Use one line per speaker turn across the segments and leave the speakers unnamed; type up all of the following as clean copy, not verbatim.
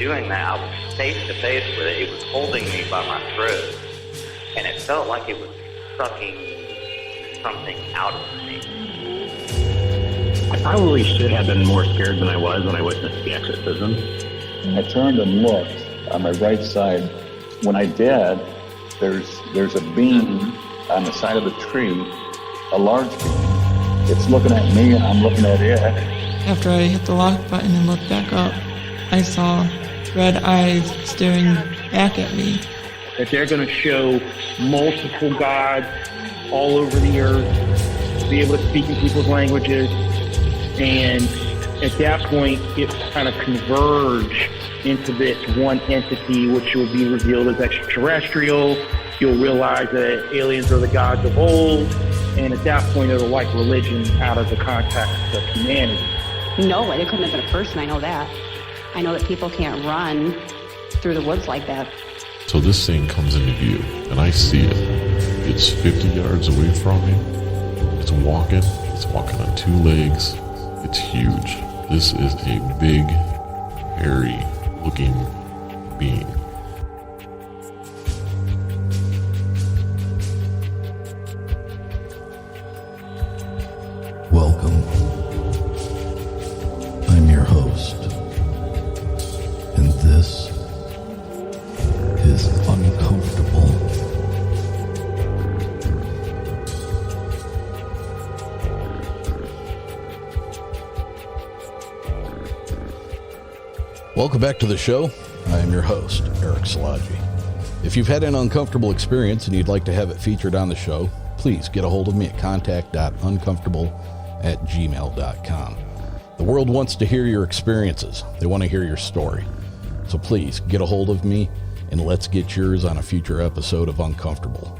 doing that, I was face to face with it. It was holding me by my throat, and it felt like it was sucking something out of me.
I probably should have been more scared than I was when I witnessed the exorcism.
I turned and looked on my right side. When I did, there's a beam on the side of the tree, a large beam. It's looking at me and I'm looking at it.
After I hit the lock button and looked back up, I saw red eyes staring back at me.
That they're going to show multiple gods all over the earth, be able to speak in people's languages, and at that point, it kind of converge into this one entity, which will be revealed as extraterrestrial. You'll realize that aliens are the gods of old, and at that point, it'll wipe religion out of the context of humanity.
No, it couldn't have been a person, I know that. I know that people can't run through the woods like that.
So this thing comes into view, and I see it. It's 50 yards away from me. It's walking on two legs. It's huge. This is a big, hairy-looking being.
Welcome. I'm your host, and this is uNcomfortable. Welcome back to the show. I am your host, Eric Szilagyi. If you've had an uncomfortable experience and you'd like to have it featured on the show, please get a hold of me at contact.uncomfortable@gmail.com. The world wants to hear your experiences. They want to hear your story. So please get a hold of me and let's get yours on a future episode of Uncomfortable.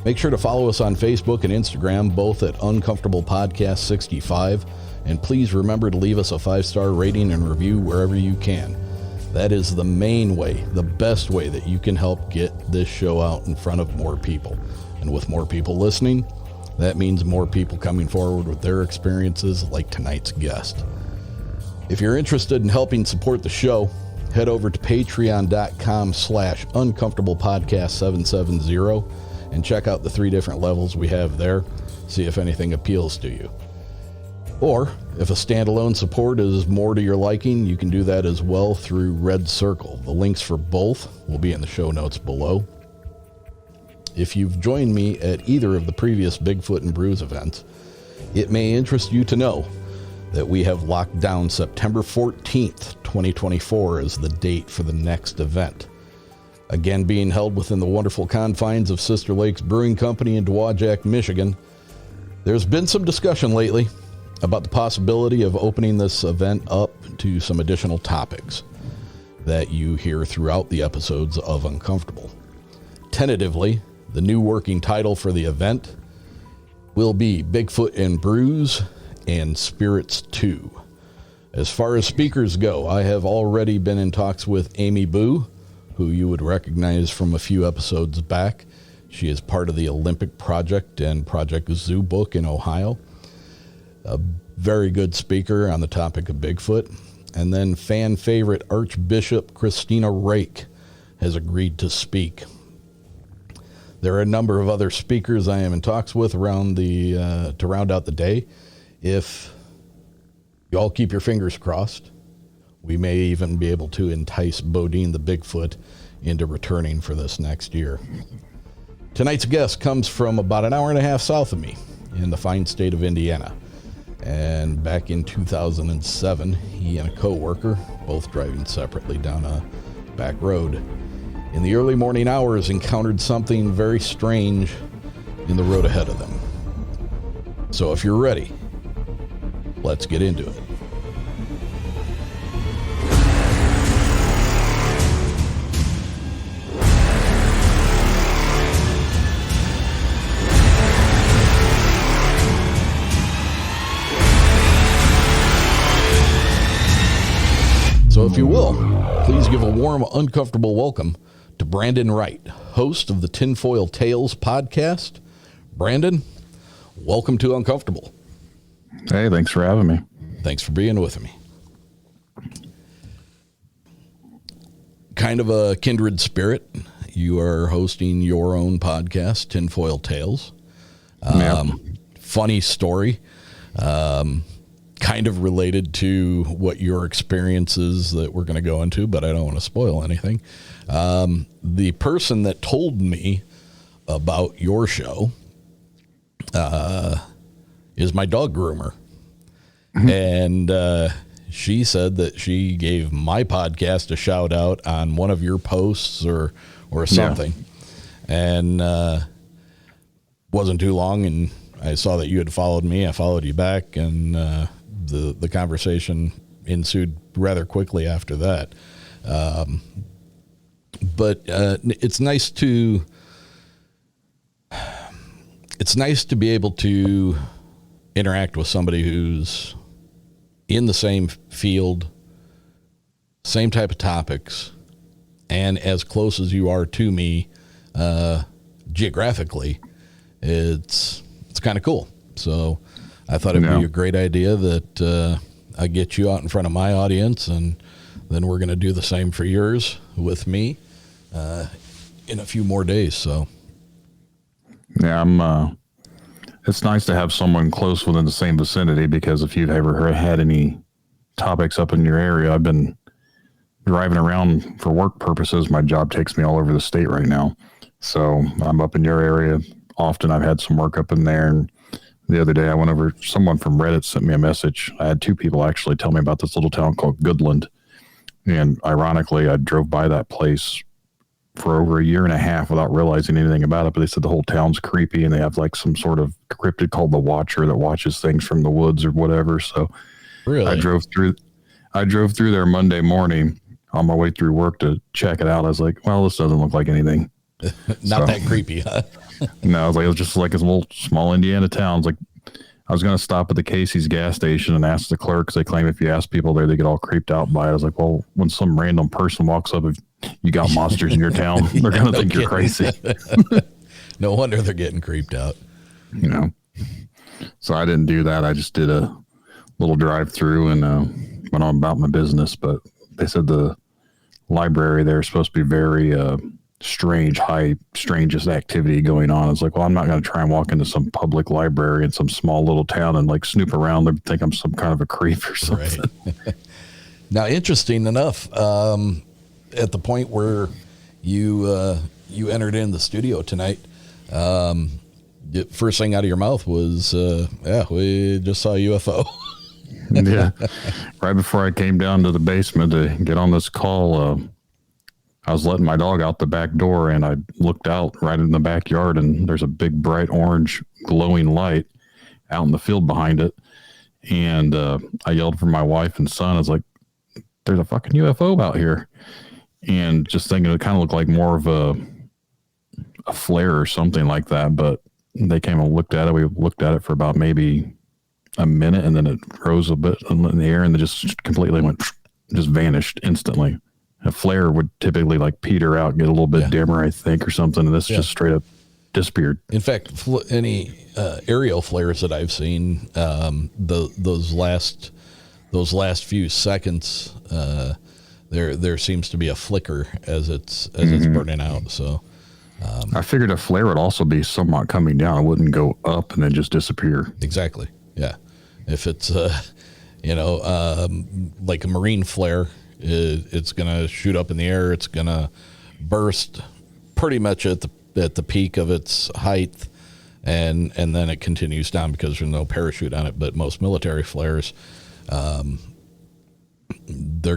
Make sure to follow us on Facebook and Instagram, both at Uncomfortable Podcast 65. And please remember to leave us a 5-star rating and review wherever you can. That is the main way, the best way that you can help get this show out in front of more people. And with more people listening, that means more people coming forward with their experiences like tonight's guest. If you're interested in helping support the show, head over to patreon.com/uncomfortablepodcast770 and check out the 3 different levels we have there. See if anything appeals to you. Or if a standalone support is more to your liking, you can do that as well through Red Circle. The links for both will be in the show notes below. If you've joined me at either of the previous Bigfoot and Brews events, it may interest you to know that we have locked down September 14th, 2024 as the date for the next event. Again, being held within the wonderful confines of Sister Lakes Brewing Company in Dowagiac, Michigan. There's been some discussion lately about the possibility of opening this event up to some additional topics that you hear throughout the episodes of Uncomfortable. Tentatively, the new working title for the event will be Bigfoot and Brews and Spirits 2. As far as speakers go, I have already been in talks with Amy Boo, who you would recognize from a few episodes back. She is part of the Olympic Project and Project Zoo Book in Ohio. A very good speaker on the topic of Bigfoot. And then fan favorite Archbishop Christina Rake has agreed to speak. There are a number of other speakers I am in talks with around to round out the day. If you all keep your fingers crossed, we may even be able to entice Bodine the Bigfoot into returning for this next year. Tonight's guest comes from about an hour and a half south of me in the fine state of Indiana. And back in 2007, he and a coworker, both driving separately down a back road, in the early morning hours encountered something very strange in the road ahead of them. So if you're ready, let's get into it. So if you will, please give a warm, uncomfortable welcome to Brandon Wright, host of the Tinfoil Tales podcast. Brandon, welcome to Uncomfortable.
Hey, thanks for having me.
Thanks for being with me. kind of a kindred spirit. You are hosting your own podcast, Tinfoil Tales. Funny story. Kind of related to what your experience is that we're going to go into, but I don't want to spoil anything. The person that told me about your show is my dog groomer. And she said that she gave my podcast a shout out on one of your posts or something. And wasn't too long, and I saw that you had followed me. I followed you back, and the conversation ensued rather quickly after that. But it's nice to be able to interact with somebody who's in the same field, same type of topics, and as close as you are to me geographically. It's kind of cool. So I thought it'd be a great idea that I get you out in front of my audience, and then we're going to do the same for yours with me in a few more days. So
yeah, it's nice to have someone close within the same vicinity, because if you've ever had any topics up in your area, I've been driving around for work purposes. My job takes me all over the state right now. So I'm up in your area often. I've had some work up in there. And the other day I went over, someone from Reddit sent me a message. I had two people actually tell me about this little town called Goodland. And ironically, I drove by that place for over a year and a half without realizing anything about it. But they said the whole town's creepy, and they have like some sort of cryptid called the Watcher that watches things from the woods or whatever. So really, I drove through there Monday morning on my way through work to check it out. I was like, well, this doesn't look like anything.
Not that creepy, huh?
No, it was just like a little small Indiana town. It's like, I was going to stop at the Casey's gas station and ask the clerks. They claim if you ask people there, they get all creeped out by it. I was like, well, when some random person walks up, if you got monsters in your town, they're going to think you're crazy.
No wonder they're getting creeped out.
You know, so I didn't do that. I just did a little drive through and went on about my business. But they said the library there is supposed to be very strangest activity going on. It's like, well, I'm not going to try and walk into some public library in some small little town and like snoop around and think I'm some kind of a creep or something.
Right. Now, interesting enough, at the point where you entered in the studio tonight, the first thing out of your mouth was, we just saw a UFO.
Yeah. Right before I came down to the basement to get on this call, I was letting my dog out the back door, and I looked out right in the backyard, and there's a big bright orange glowing light out in the field behind it. And I yelled for my wife and son. I was like, there's a fucking UFO out here. And just thinking it kind of looked like more of a flare or something like that. But they came and looked at it. We looked at it for about maybe a minute, and then it rose a bit in the air, and then just completely just vanished instantly. A flare would typically like peter out, get a little bit dimmer, I think, or something. And this just straight up disappeared.
In fact, any aerial flares that I've seen, those last few seconds, there seems to be a flicker as it's burning out. So
I figured a flare would also be somewhat coming down. It wouldn't go up and then just disappear.
Exactly. Yeah. If it's like a marine flare, it's going to shoot up in the air. It's going to burst pretty much at the peak of its height, and then it continues down because there's no parachute on it. But most military flares, they're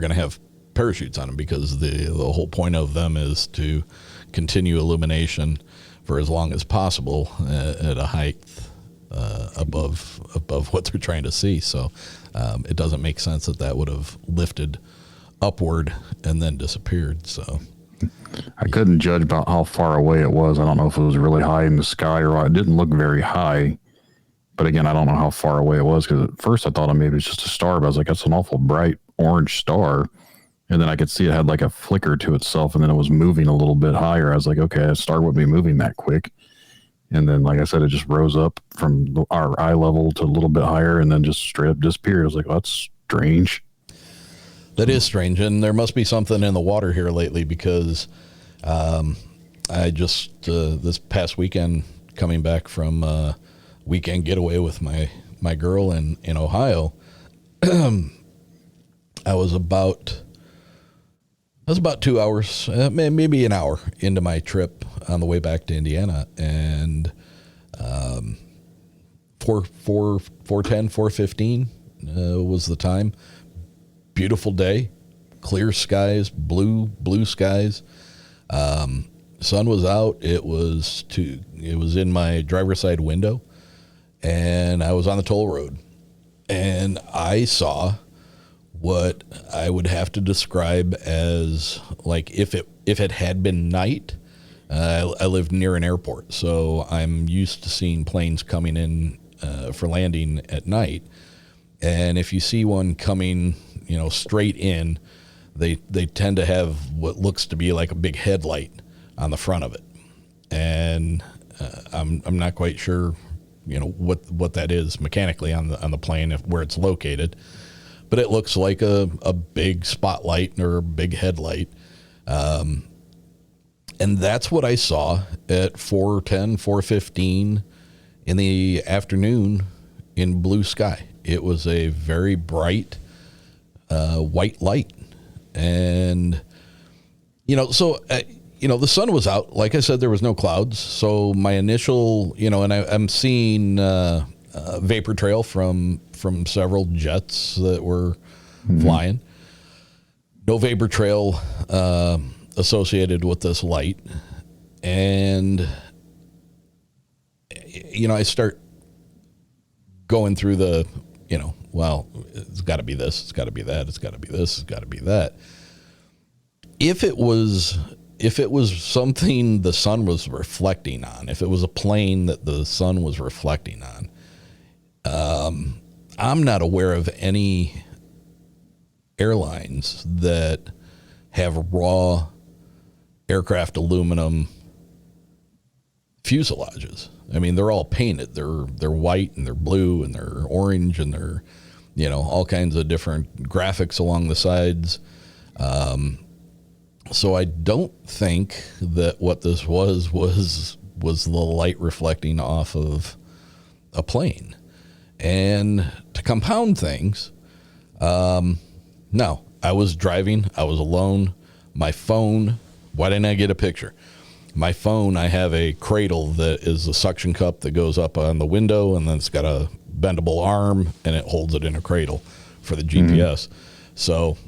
going to have parachutes on them because the whole point of them is to continue illumination for as long as possible at a height above what they're trying to see. So it doesn't make sense that would have lifted upward and then disappeared. So
I couldn't judge about how far away it was. I don't know if it was really high in the sky or what. It didn't look very high, but again, I don't know how far away it was, because at first I thought maybe it was just a star, but I was like, that's an awful bright orange star. And then I could see it had like a flicker to itself, and then it was moving a little bit higher. I was like, okay, a star wouldn't be moving that quick. And then, like I said, it just rose up from our eye level to a little bit higher and then just straight up disappeared. I was like, well, that's strange.
That is strange, and there must be something in the water here lately because I just this past weekend coming back from weekend getaway with my girl in Ohio, I was about 2 hours, maybe an hour into my trip on the way back to Indiana, and 4:15 was the time. Beautiful day, clear skies, blue skies. Sun was out. It was in my driver's side window, and I was on the toll road, and I saw what I would have to describe as like if it had been night. I lived near an airport, so I'm used to seeing planes coming in for landing at night. And if you see one coming, straight in, they tend to have what looks to be like a big headlight on the front of it. And I'm not quite sure, what that is mechanically on the plane, where it's located. But it looks like a big spotlight or a big headlight. And that's what I saw at 4:10, 4:15 in the afternoon in blue sky. It was a very bright white light. And, so, the sun was out. Like I said, there was no clouds. So my initial, and I'm seeing vapor trail from several jets that were flying. No vapor trail associated with this light. And, I start going through the, well, it's got to be this, it's got to be that, it's got to be this, it's got to be that. If it was something the sun was reflecting on, if it was a plane that the sun was reflecting on, I'm not aware of any airlines that have raw aircraft aluminum fuselages. I mean, they're all painted. They're white and they're blue and they're orange and they're, all kinds of different graphics along the sides. So I don't think that what this was the light reflecting off of a plane. And to compound things, no, I was driving. I was alone. My phone, why didn't I get a picture? My phone, I have a cradle that is a suction cup that goes up on the window, and then it's got a bendable arm, and it holds it in a cradle for the GPS. So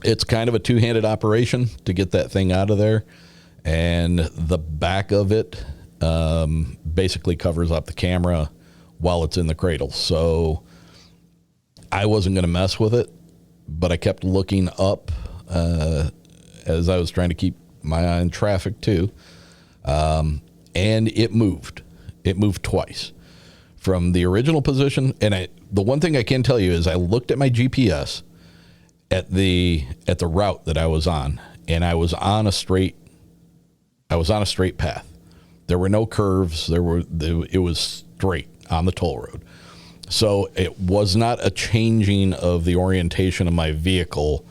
it's kind of a two-handed operation to get that thing out of there. And the back of it basically covers up the camera while it's in the cradle. So I wasn't going to mess with it, but I kept looking up as I was trying to keep my eye on traffic too. And it moved. It moved twice from the original position. And the one thing I can tell you is I looked at my GPS at the route that I was on, and I was on a straight path. There were no curves. It was straight on the toll road. So it was not a changing of the orientation of my vehicle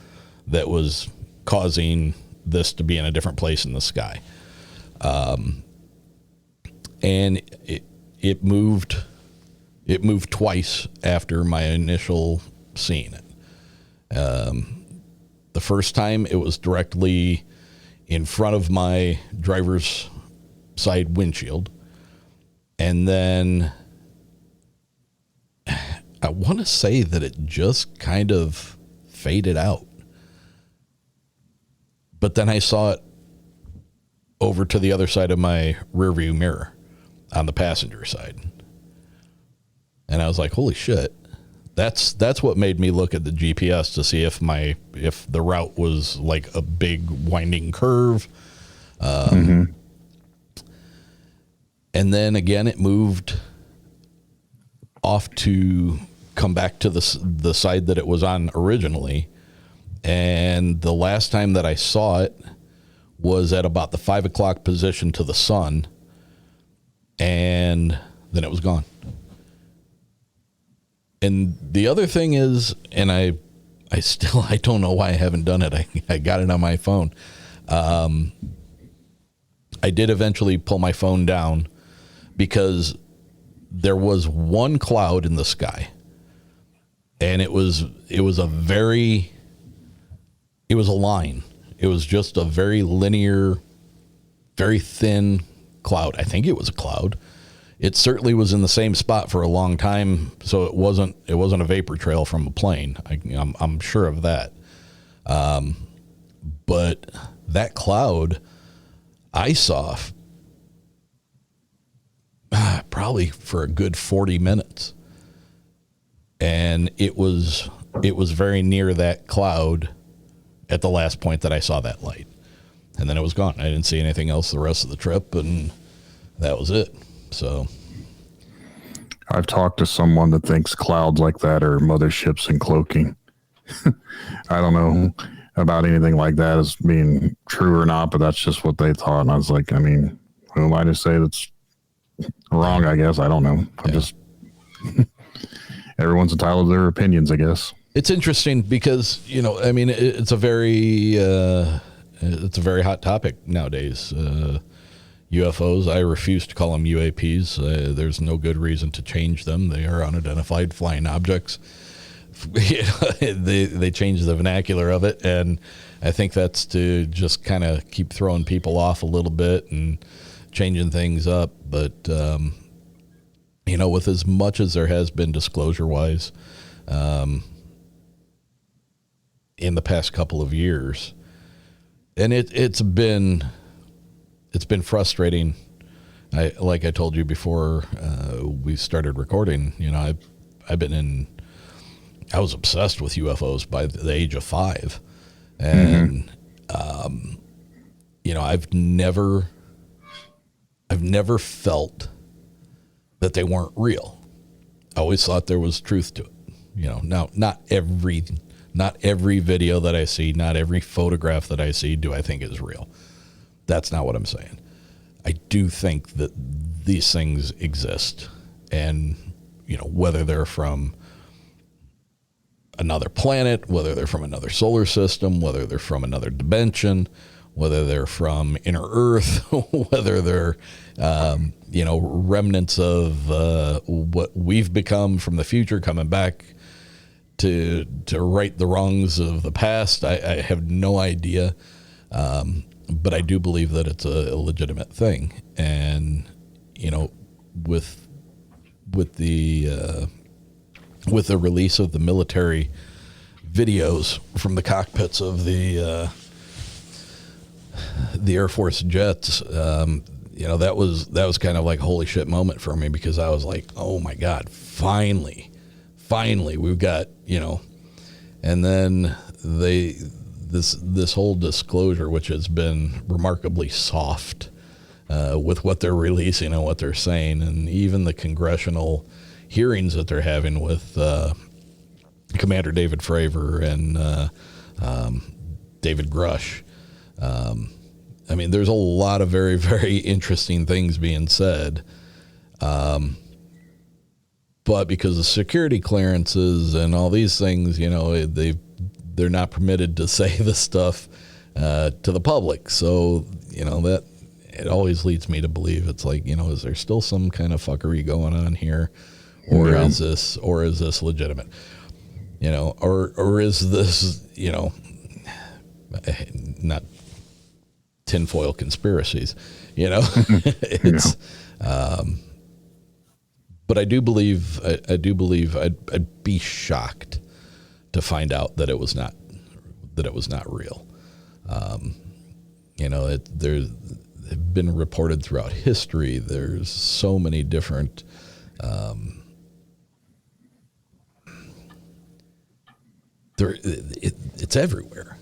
that was causing this to be in a different place in the sky. And it moved twice after my initial seeing it. The first time it was directly in front of my driver's side windshield. And then I want to say that it just kind of faded out. But then I saw it over to the other side of my rearview mirror on the passenger side. And I was like, holy shit. That's what made me look at the GPS to see if the route was like a big winding curve. And then again, it moved off to come back to the side that it was on originally. And the last time that I saw it was at about the 5 o'clock position to the sun. And then it was gone. And the other thing is, and I I don't know why I haven't done it. I got it on my phone. I did eventually pull my phone down because there was one cloud in the sky, and it was a line. It was just a very linear, very thin cloud. I think it was a cloud. It certainly was in the same spot for a long time, so it wasn't a vapor trail from a plane. I'm sure of that. But that cloud I saw probably for a good 40 minutes. And it was very near that cloud at the last point that I saw that light. And then it was gone. I didn't see anything else the rest of the trip, and that was it. So
I've talked to someone that thinks clouds like that are motherships and cloaking. I don't know about anything like that as being true or not, but that's just what they thought. And I was like, I mean, who am I to say that's wrong? I guess I don't know. I'm just everyone's entitled to their opinions, I guess.
It's interesting because, I mean, it's a very hot topic nowadays. UFOs, I refuse to call them UAPs. There's no good reason to change them. They are unidentified flying objects. They change the vernacular of it, and I think that's to just kind of keep throwing people off a little bit and changing things up. But, with as much as there has been disclosure-wise in the past couple of years, and it's been frustrating. Like I told you before we started recording, I was obsessed with UFOs by the age of 5. And, I've never felt that they weren't real. I always thought there was truth to it. Now, not every video that I see, not every photograph that I see do I think is real. That's not what I'm saying. I do think that these things exist, and, whether they're from another planet, whether they're from another solar system, whether they're from another dimension, whether they're from inner Earth, whether they're, remnants of what we've become from the future coming back to right the wrongs of the past. I have no idea. But I do believe that it's a legitimate thing. And, with the release of the military videos from the cockpits of the Air Force jets, that was kind of like a holy shit moment for me, because I was like, oh my God, finally we've got, and then this whole disclosure, which has been remarkably soft with what they're releasing and what they're saying, and even the congressional hearings that they're having with Commander David Fravor and David Grush. There's a lot of very, very interesting things being said. But because of security clearances and all these things, they're not permitted to say this stuff to the public. So, that it always leads me to believe it's like, is there still some kind of fuckery going on here? Or is this legitimate? Or is this, not tinfoil conspiracies, it's, but I do believe I'd be shocked to find out that it was not real. There's been reported throughout history. There's so many different, it's everywhere.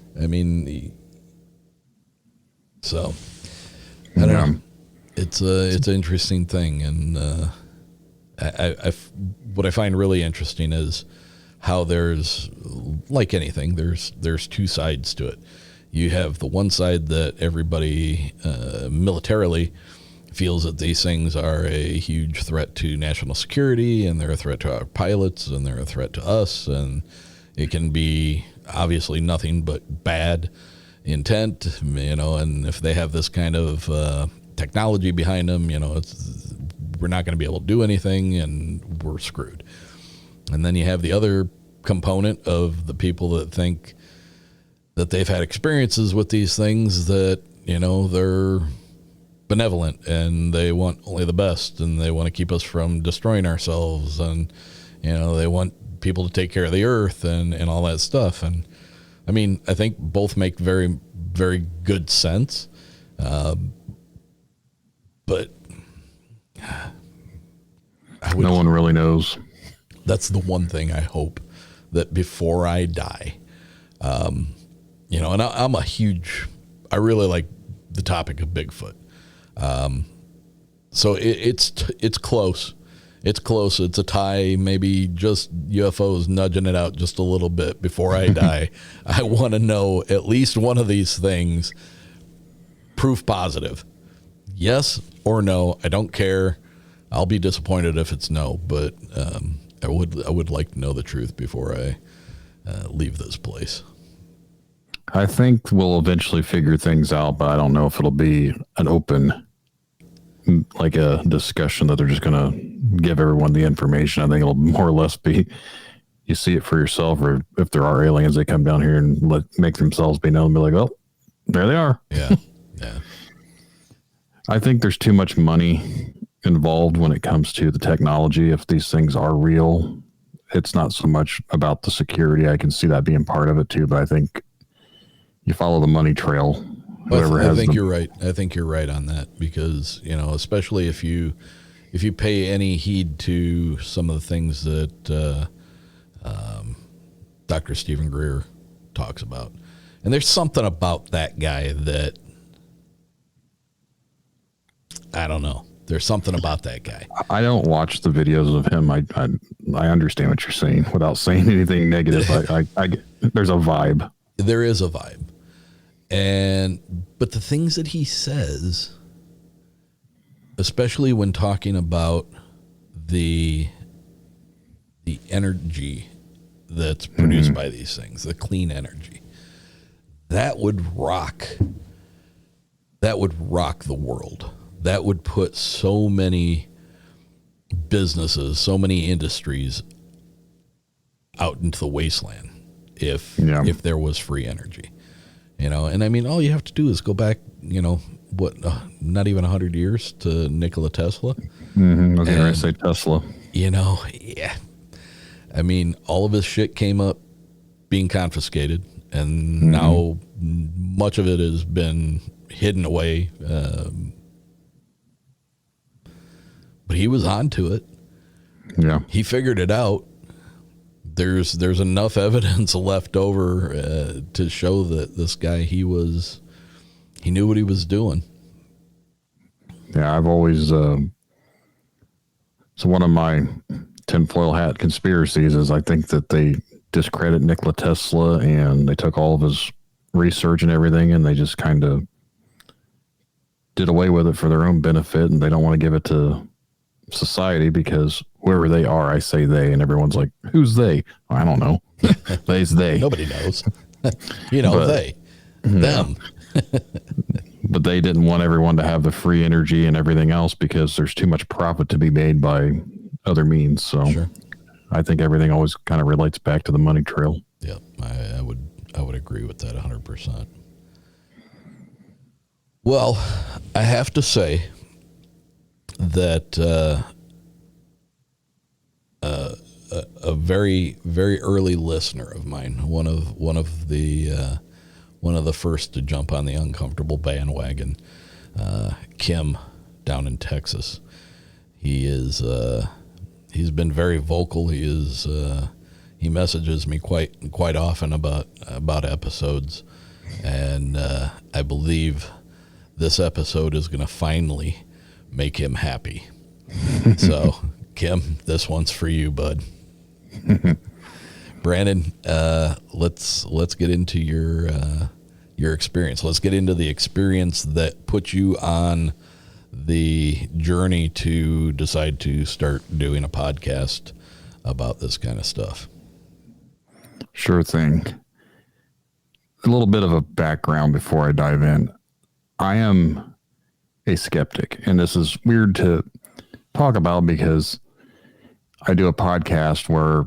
So I don't know. It's an interesting thing, and what I find really interesting is how there's, like anything, there's two sides to it. You have the one side that everybody militarily feels that these things are a huge threat to national security, and they're a threat to our pilots, and they're a threat to us, and it can be obviously nothing but bad intent, and if they have this kind of technology behind them, we're not going to be able to do anything and we're screwed. And then you have the other component of the people that think that they've had experiences with these things, that, they're benevolent and they want only the best and they want to keep us from destroying ourselves, and, they want people to take care of the earth and all that stuff. And I mean, I think both make very, very good sense. But
no one really knows.
That's the one thing I hope, that before I die, and I really like the topic of Bigfoot. So it's close. It's close. It's a tie, maybe just UFOs nudging it out just a little bit before I die. I want to know at least one of these things, proof positive. Yes or no, I don't care. I'll be disappointed if it's no, but I would like to know the truth before I leave this place.
I think we'll eventually figure things out, but I don't know if it'll be an open, like a discussion that they're just going to give everyone the information. I think it'll more or less be, you see it for yourself, or if there are aliens, they come down here and make themselves be known and be like, oh, there they are.
Yeah. Yeah.
I think there's too much money involved when it comes to the technology. If these things are real, it's not so much about the security. I can see that being part of it too, but I think you follow the money trail.
I think you're right. I think you're right on that, because, especially if you pay any heed to some of the things that Dr. Stephen Greer talks about. And there's something about that guy that, I don't know. There's something about that guy.
I don't watch the videos of him. I understand what you're saying without saying anything negative. There's a vibe.
There is a vibe. But the things that he says, especially when talking about the energy that's produced by these things, the clean energy, that would rock the world. That would put so many businesses, so many industries out into the wasteland if there was free energy. And I mean, all you have to do is go back, not even 100 years to Nikola Tesla.
Mm-hmm. I was going to say Tesla.
Yeah. I mean, all of his shit came up being confiscated, and now much of it has been hidden away. But he was onto it.
Yeah.
He figured it out. There's enough evidence left over to show that this guy, he knew what he was doing.
Yeah, I've always so one of my tinfoil hat conspiracies is I think that they discredit Nikola Tesla and they took all of his research and everything and they just kind of did away with it for their own benefit, and they don't want to give it to society because whoever they are, I say they, and everyone's like, who's they? I don't know. They's they.
Nobody knows. They, them.
But they didn't want everyone to have the free energy and everything else because there's too much profit to be made by other means. So sure. I think everything always kind of relates back to the money trail.
Yeah, I would agree with that 100%. Well, I have to say that a very, very early listener of mine, one of the first to jump on the uncomfortable bandwagon, Kim down in Texas. He's been very vocal. He messages me quite often about episodes, and I believe this episode is going to finally make him happy. So, Kim, this one's for you, bud. Brandon, let's get into your experience. Let's get into the experience that put you on the journey to decide to start doing a podcast about this kind of stuff.
Sure thing. a little bit of a background before I dive in. I am a skeptic, and this is weird to talk about because I do a podcast where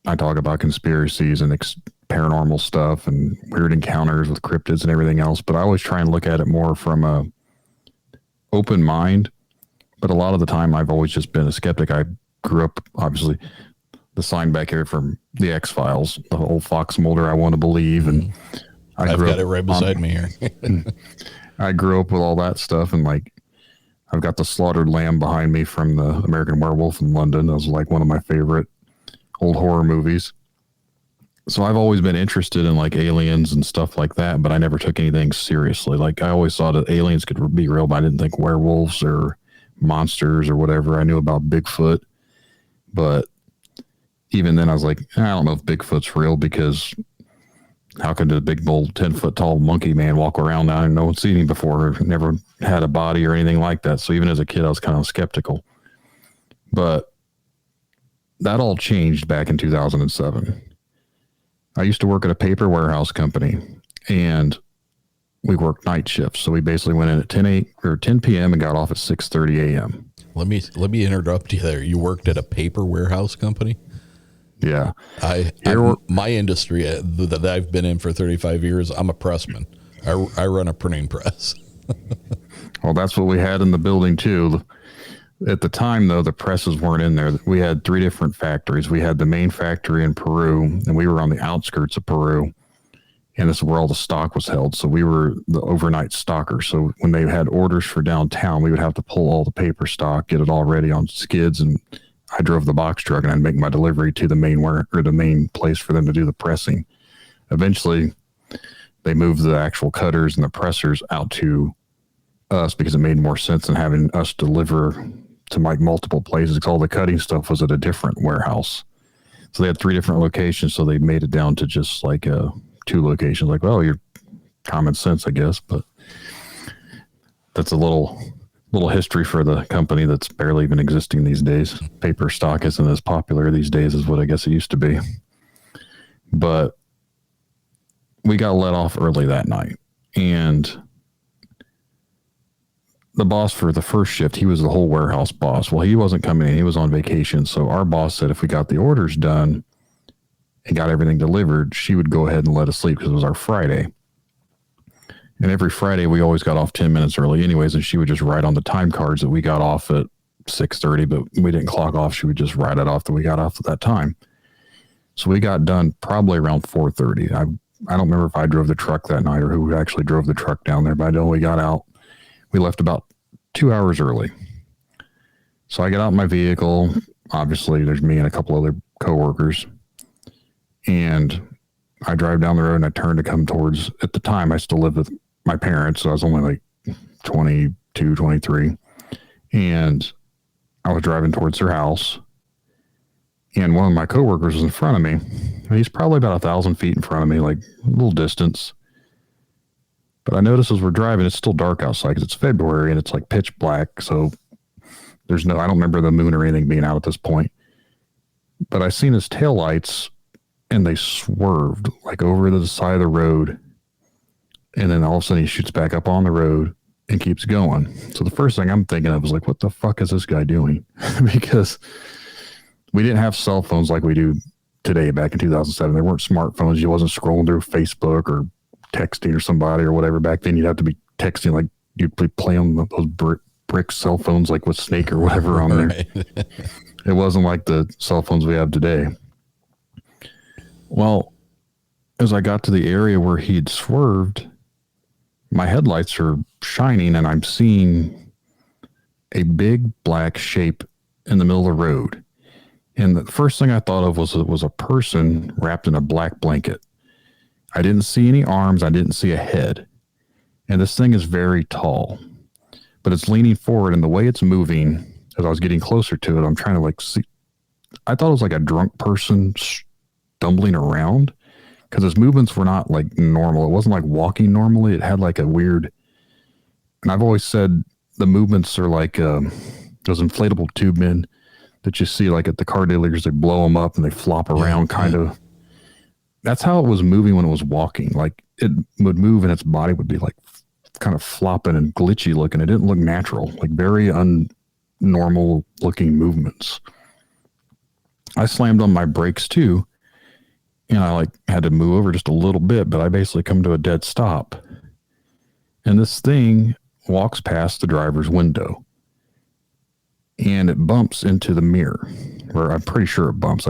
I talk about conspiracies and paranormal stuff and weird encounters with cryptids and everything else, but I always try and look at it more from a open mind. But a lot of the time I've always just been a skeptic. I grew up, obviously, the sign back here from the X-Files, the old Fox Mulder, I want to believe. And
I've got it right beside me here.
I grew up with all that stuff, and like I've got the slaughtered lamb behind me from the American Werewolf in London. That was like one of my favorite old horror movies. So I've always been interested in like aliens and stuff like that, but I never took anything seriously. Like I always thought that aliens could be real, but I didn't think werewolves or monsters or whatever. I knew about Bigfoot, but even then I was like, I don't know if Bigfoot's real, because how could a big, bold, 10-foot tall monkey man walk around now and no one's seen him before, never had a body or anything like that. So even as a kid, I was kind of skeptical. But that all changed back in 2007. I used to work at a paper warehouse company, and we worked night shifts. So we basically went in at 10 p.m. and got off at 6:30 a.m.
Let me interrupt you there. You worked at a paper warehouse company?
Yeah.
My industry that I've been in for 35 years, I'm a pressman. I run a printing press.
Well, that's what we had in the building too. At the time, though, the presses weren't in there. We had 3 different factories. We had the main factory in Purue, and we were on the outskirts of Purue. And this is where all the stock was held. So we were the overnight stockers. So when they had orders for downtown, we would have to pull all the paper stock, get it all ready on skids, and I drove the box truck and I'd make my delivery to the main place for them to do the pressing. Eventually, they moved the actual cutters and the pressers out to us because it made more sense than having us deliver to like multiple places, because all the cutting stuff was at a different warehouse. So they had 3 different locations. So they made it down to just like 2 locations. Like, well, you're common sense, I guess. But that's a little history for the company that's barely even existing these days. Paper stock isn't as popular these days as what I guess it used to be. But we got let off early that night. And the boss for the first shift, he was the whole warehouse boss. Well, he wasn't coming in. He was on vacation. So our boss said if we got the orders done and got everything delivered, she would go ahead and let us sleep because it was our Friday. And every Friday, we always got off 10 minutes early anyways, and she would just write on the time cards that we got off at 6:30, but we didn't clock off. She would just write it off that we got off at that time. So we got done probably around 4:30. I don't remember if I drove the truck that night or who actually drove the truck down there, but I know we got out. We left about 2 hours early. So I get out in my vehicle. Obviously, there's me and a couple other coworkers. And I drive down the road and I turn to come towards, at the time, I still lived with my parents. So I was only like 22, 23. And I was driving towards their house. And one of my coworkers was in front of me. He's probably about 1,000 feet in front of me, like a little distance. But I noticed as we're driving, it's still dark outside because it's February and it's like pitch black. So I don't remember the moon or anything being out at this point. But I seen his taillights and they swerved like over to the side of the road. And then all of a sudden he shoots back up on the road and keeps going. So the first thing I'm thinking of is like, what the fuck is this guy doing? Because we didn't have cell phones like we do today back in 2007. There weren't smartphones. You wasn't scrolling through Facebook or texting or somebody or whatever. Back then you'd have to be texting, like you'd play on those brick cell phones like with Snake or whatever on there. It wasn't like the cell phones we have today. Well, as I got to the area where he'd swerved, my headlights are shining and I'm seeing a big black shape in the middle of the road. And the first thing I thought of was it was a person wrapped in a black blanket. I didn't see any arms. I didn't see a head. And this thing is very tall, but it's leaning forward, and the way it's moving, as I was getting closer to it, I'm trying to like see. I thought it was like a drunk person stumbling around because his movements were not like normal. It wasn't like walking normally. It had like a weird, and I've always said the movements are like those inflatable tube men that you see like at the car dealers. They blow them up and they flop around kind of. that's how it was moving when it was walking. Like it would move and its body would be like kind of flopping and glitchy looking. It didn't look natural, like very unnormal looking movements. I slammed on my brakes too, and I like had to move over just a little bit, but I basically come to a dead stop. And this thing walks past the driver's window and it bumps into the mirror, or I'm pretty sure it bumps.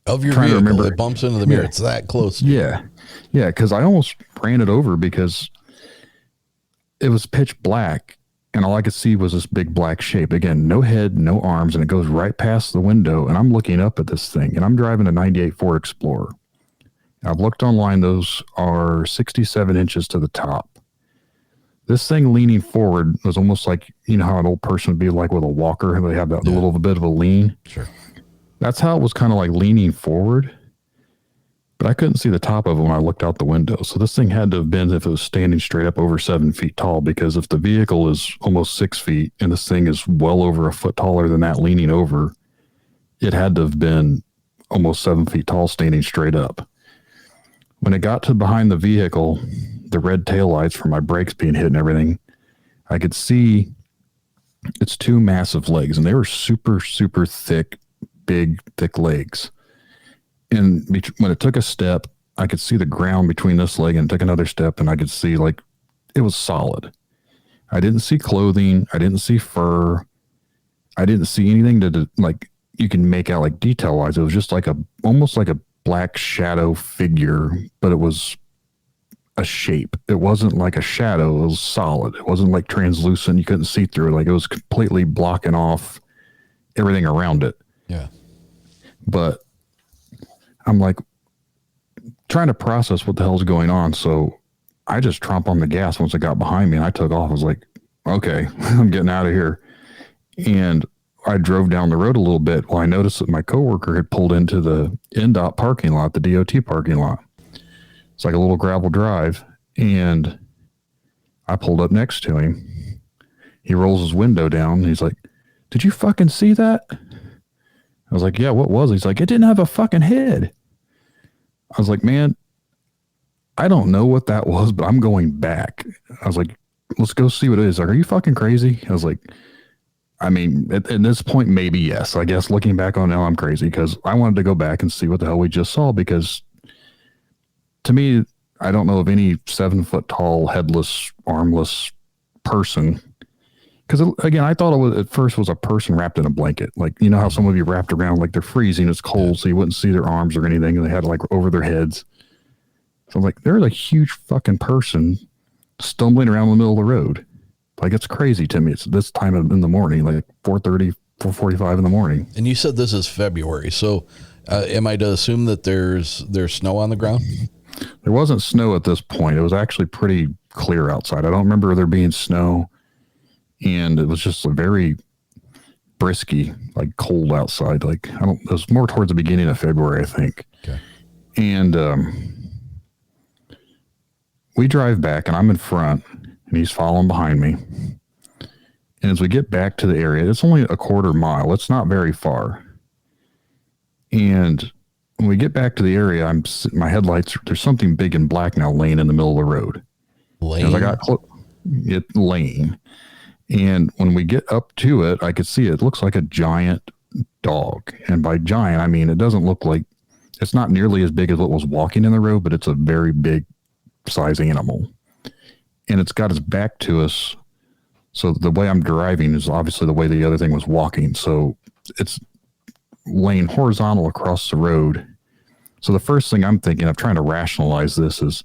Of your vehicle, it bumps into the mirror. Yeah. It's that close.
Yeah. Yeah. Because I almost ran it over because it was pitch black and all I could see was this big black shape. Again, no head, no arms, and it goes right past the window. And I'm looking up at this thing and I'm driving a 98 Ford Explorer. I've looked online. Those are 67 inches to the top. This thing leaning forward was almost like, you know how an old person would be like with a walker, and they have that little bit of a lean.
Sure.
That's how it was kind of like leaning forward, but I couldn't see the top of it when I looked out the window. So this thing had to have been, if it was standing straight up, over 7 feet tall, because if the vehicle is almost 6 feet and this thing is well over a foot taller than that leaning over, it had to have been almost 7 feet tall standing straight up. When it got to behind the vehicle, the red taillights from my brakes being hit and everything, I could see its two massive legs, and they were super, super thick, big, thick legs. And when it took a step, I could see the ground between this leg, and it took another step, and I could see like it was solid. I didn't see clothing. I didn't see fur. I didn't see anything to like you can make out like detail wise. It was just like almost like a black shadow figure, but it was a shape. It wasn't like a shadow. It was solid. It wasn't like translucent. You couldn't see through it. Like it was completely blocking off everything around it.
Yeah.
But I'm like trying to process what the hell's going on. So I just tromp on the gas once it got behind me and I took off. I was like, okay, I'm getting out of here. And I drove down the road a little bit. Well, I noticed that my coworker had pulled into the NDOT parking lot, the DOT parking lot. It's like a little gravel drive. And I pulled up next to him. He rolls his window down. And he's like, did you fucking see that? I was like, yeah, what was it? He's like, it didn't have a fucking head. I was like, man, I don't know what that was, but I'm going back. I was like, let's go see what it is. Like, are you fucking crazy? I was like, I mean, at this point, maybe yes. I guess looking back on it now, I'm crazy because I wanted to go back and see what the hell we just saw, because to me, I don't know of any 7 foot tall, headless, armless person. Because again, I thought it was at first was a person wrapped in a blanket. Like, you know how some of you wrapped around like they're freezing, it's cold, so you wouldn't see their arms or anything, and they had like over their heads. So I'm like, there's a huge fucking person stumbling around in the middle of the road. Like, it's crazy to me. It's this time in the morning, like 4:30, 4:45 in the morning.
And you said this is February, so am I to assume that there's snow on the ground?
There wasn't snow at this point. It was actually pretty clear outside. I don't remember there being snow, and it was just a very brisky, like cold outside. Like it was more towards the beginning of February, I think.
Okay.
And we drive back, and I'm in front, and he's following behind me. And as we get back to the area, it's only a quarter mile. It's not very far. And when we get back to the area, my headlights, there's something big and black now laying in the middle of the road.
Laying?
As I got laying. And when we get up to it, I could see it looks like a giant dog. And by giant, I mean, it doesn't look like, it's not nearly as big as what was walking in the road, but it's a very big size animal. And it's got its back to us. So the way I'm driving is obviously the way the other thing was walking. So it's laying horizontal across the road. So the first thing I'm thinking of trying to rationalize this is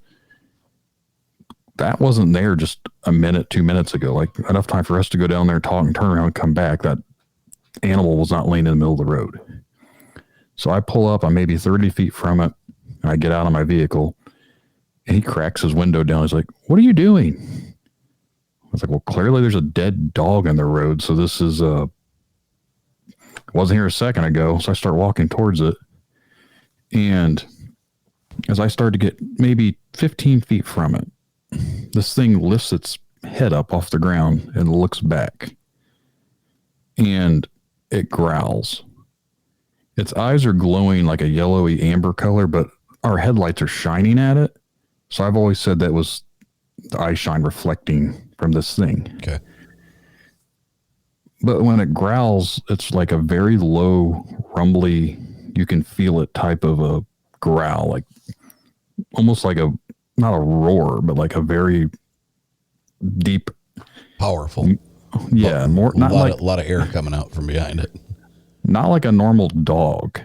that wasn't there just a minute, 2 minutes ago. Like enough time for us to go down there and talk and turn around and come back. That animal was not laying in the middle of the road. So I pull up, I'm maybe 30 feet from it, and I get out of my vehicle, and he cracks his window down. He's like, "What are you doing?" I was like, "Well, clearly there's a dead dog on the road. So this is, wasn't here a second ago." So I start walking towards it. And as I start to get maybe 15 feet from it, this thing lifts its head up off the ground and looks back. And it growls. Its eyes are glowing like a yellowy amber color, but our headlights are shining at it. So I've always said that was the eye shine reflecting from this thing.
Okay.
But when it growls, it's like a very low, rumbly, you can feel it type of a growl, like almost like not a roar, but like a very deep,
powerful.
Yeah, more
a
not
lot
like
of, lot of air coming out from behind it.
Not like a normal dog.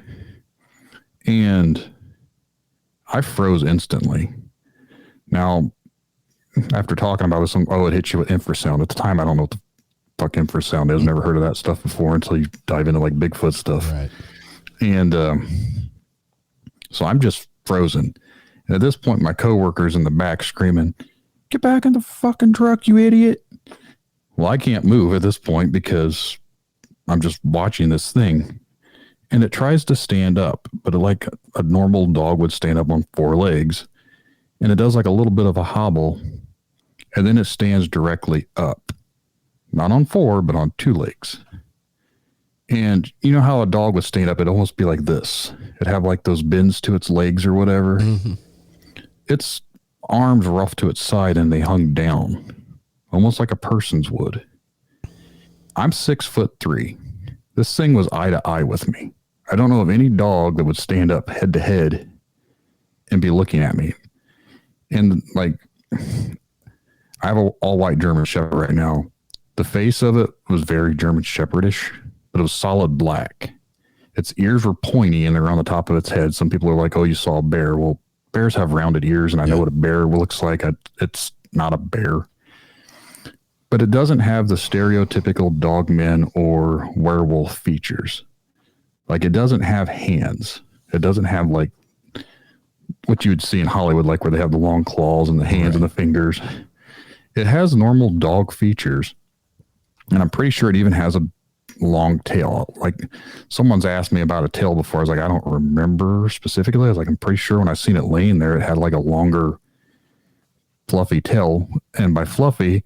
And I froze instantly. Now, after talking about this, it hits you with infrasound. At the time, I don't know what the fuck infrasound is. Never heard of that stuff before until you dive into like Bigfoot stuff.
Right.
And so I'm just frozen. And at this point, my coworker's in the back screaming, "Get back in the fucking truck, you idiot." Well, I can't move at this point because I'm just watching this thing. And it tries to stand up, but like a normal dog would stand up on 4 legs. And it does like a little bit of a hobble. And then it stands directly up. Not on 4, but on 2 legs. And you know how a dog would stand up? It'd almost be like this. It'd have like those bends to its legs or whatever. Mm-hmm. Its arms were off to its side and they hung down. Almost like a person's would. I'm 6'3". This thing was eye to eye with me. I don't know of any dog that would stand up head to head and be looking at me. And like, I have an all white German Shepherd right now. The face of it was very German Shepherdish, but it was solid black. Its ears were pointy and they're on the top of its head. Some people are like, "Oh, you saw a bear." Well, bears have rounded ears, and I know what a bear looks like. It's not a bear. But it doesn't have the stereotypical Dogman or werewolf features. Like, it doesn't have hands. It doesn't have like what you would see in Hollywood, like where they have the long claws and the hands and the fingers. It has normal dog features. And I'm pretty sure it even has a long tail. Like, someone's asked me about a tail before. I was like, I don't remember specifically. I was like, I'm pretty sure when I seen it laying there, it had like a longer, fluffy tail. And by fluffy,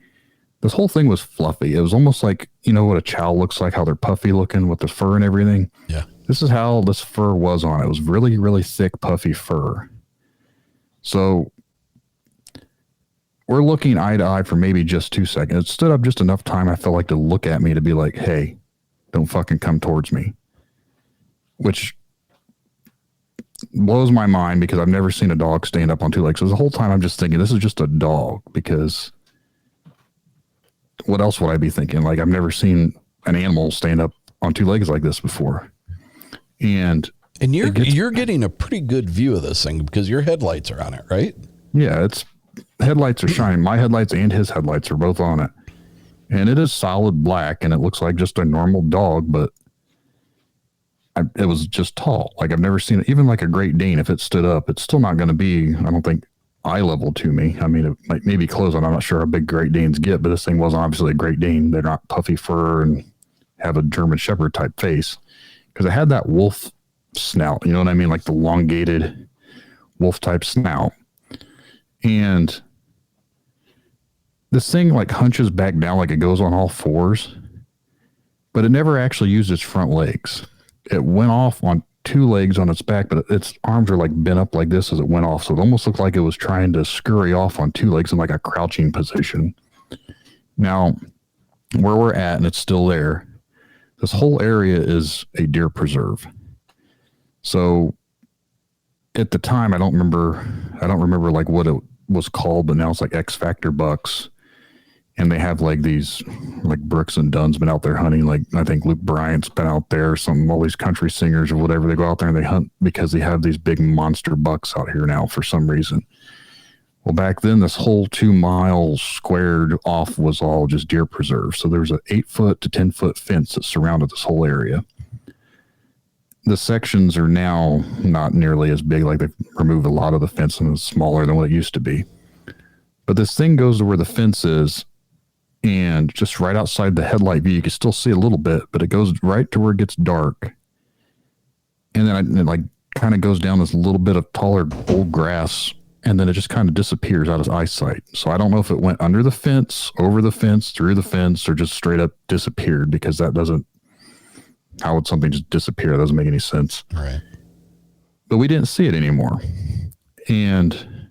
this whole thing was fluffy. It was almost like, you know what a chow looks like, how they're puffy looking with the fur and everything.
Yeah.
This is how this fur was on it. It was really, really thick, puffy fur. So we're looking eye to eye for maybe just 2 seconds. It stood up just enough time, I felt like, to look at me to be like, "Hey, don't fucking come towards me." Which blows my mind because I've never seen a dog stand up on 2 legs. So the whole time I'm just thinking, this is just a dog, because what else would I be thinking? Like, I've never seen an animal stand up on 2 legs like this before. And
you're getting a pretty good view of this thing because your headlights are on it, right?
Yeah, its headlights are shining. My headlights and his headlights are both on it. And it is solid black, and it looks like just a normal dog, but it was just tall. Like, I've never seen it. Even like a Great Dane, if it stood up, it's still not going to be, I don't think, eye level to me. I mean, it might maybe close on. I'm not sure how big Great Danes get, but this thing wasn't obviously a Great Dane. They're not puffy fur and have a German Shepherd type face, because it had that wolf snout. You know what I mean? Like the elongated wolf type snout. And this thing like hunches back down like it goes on all 4s, but it never actually used its front legs. It went off on 2 legs on its back, but its arms are like bent up like this as it went off. So it almost looked like it was trying to scurry off on 2 legs in like a crouching position. Now, where we're at, and it's still there, this whole area is a deer preserve. So at the time, I don't remember like what it was called, but now it's like X Factor bucks. And they have like these, like Brooks and Dunn's been out there hunting. Like, I think Luke Bryant's been out there, all these country singers or whatever. They go out there and they hunt because they have these big monster bucks out here now for some reason. Well, back then, this whole 2 miles squared off was all just deer preserve. So there's an 8-foot to 10-foot fence that surrounded this whole area. The sections are now not nearly as big. Like, they've removed a lot of the fence and it's smaller than what it used to be. But this thing goes to where the fence is, and just right outside the headlight view, you can still see a little bit, but it goes right to where it gets dark. And then it like kind of goes down this little bit of taller old grass, and then it just kind of disappears out of eyesight. So I don't know if it went under the fence, over the fence, through the fence, or just straight up disappeared, because that doesn't How would something just disappear? That doesn't make any sense.
Right.
But we didn't see it anymore. And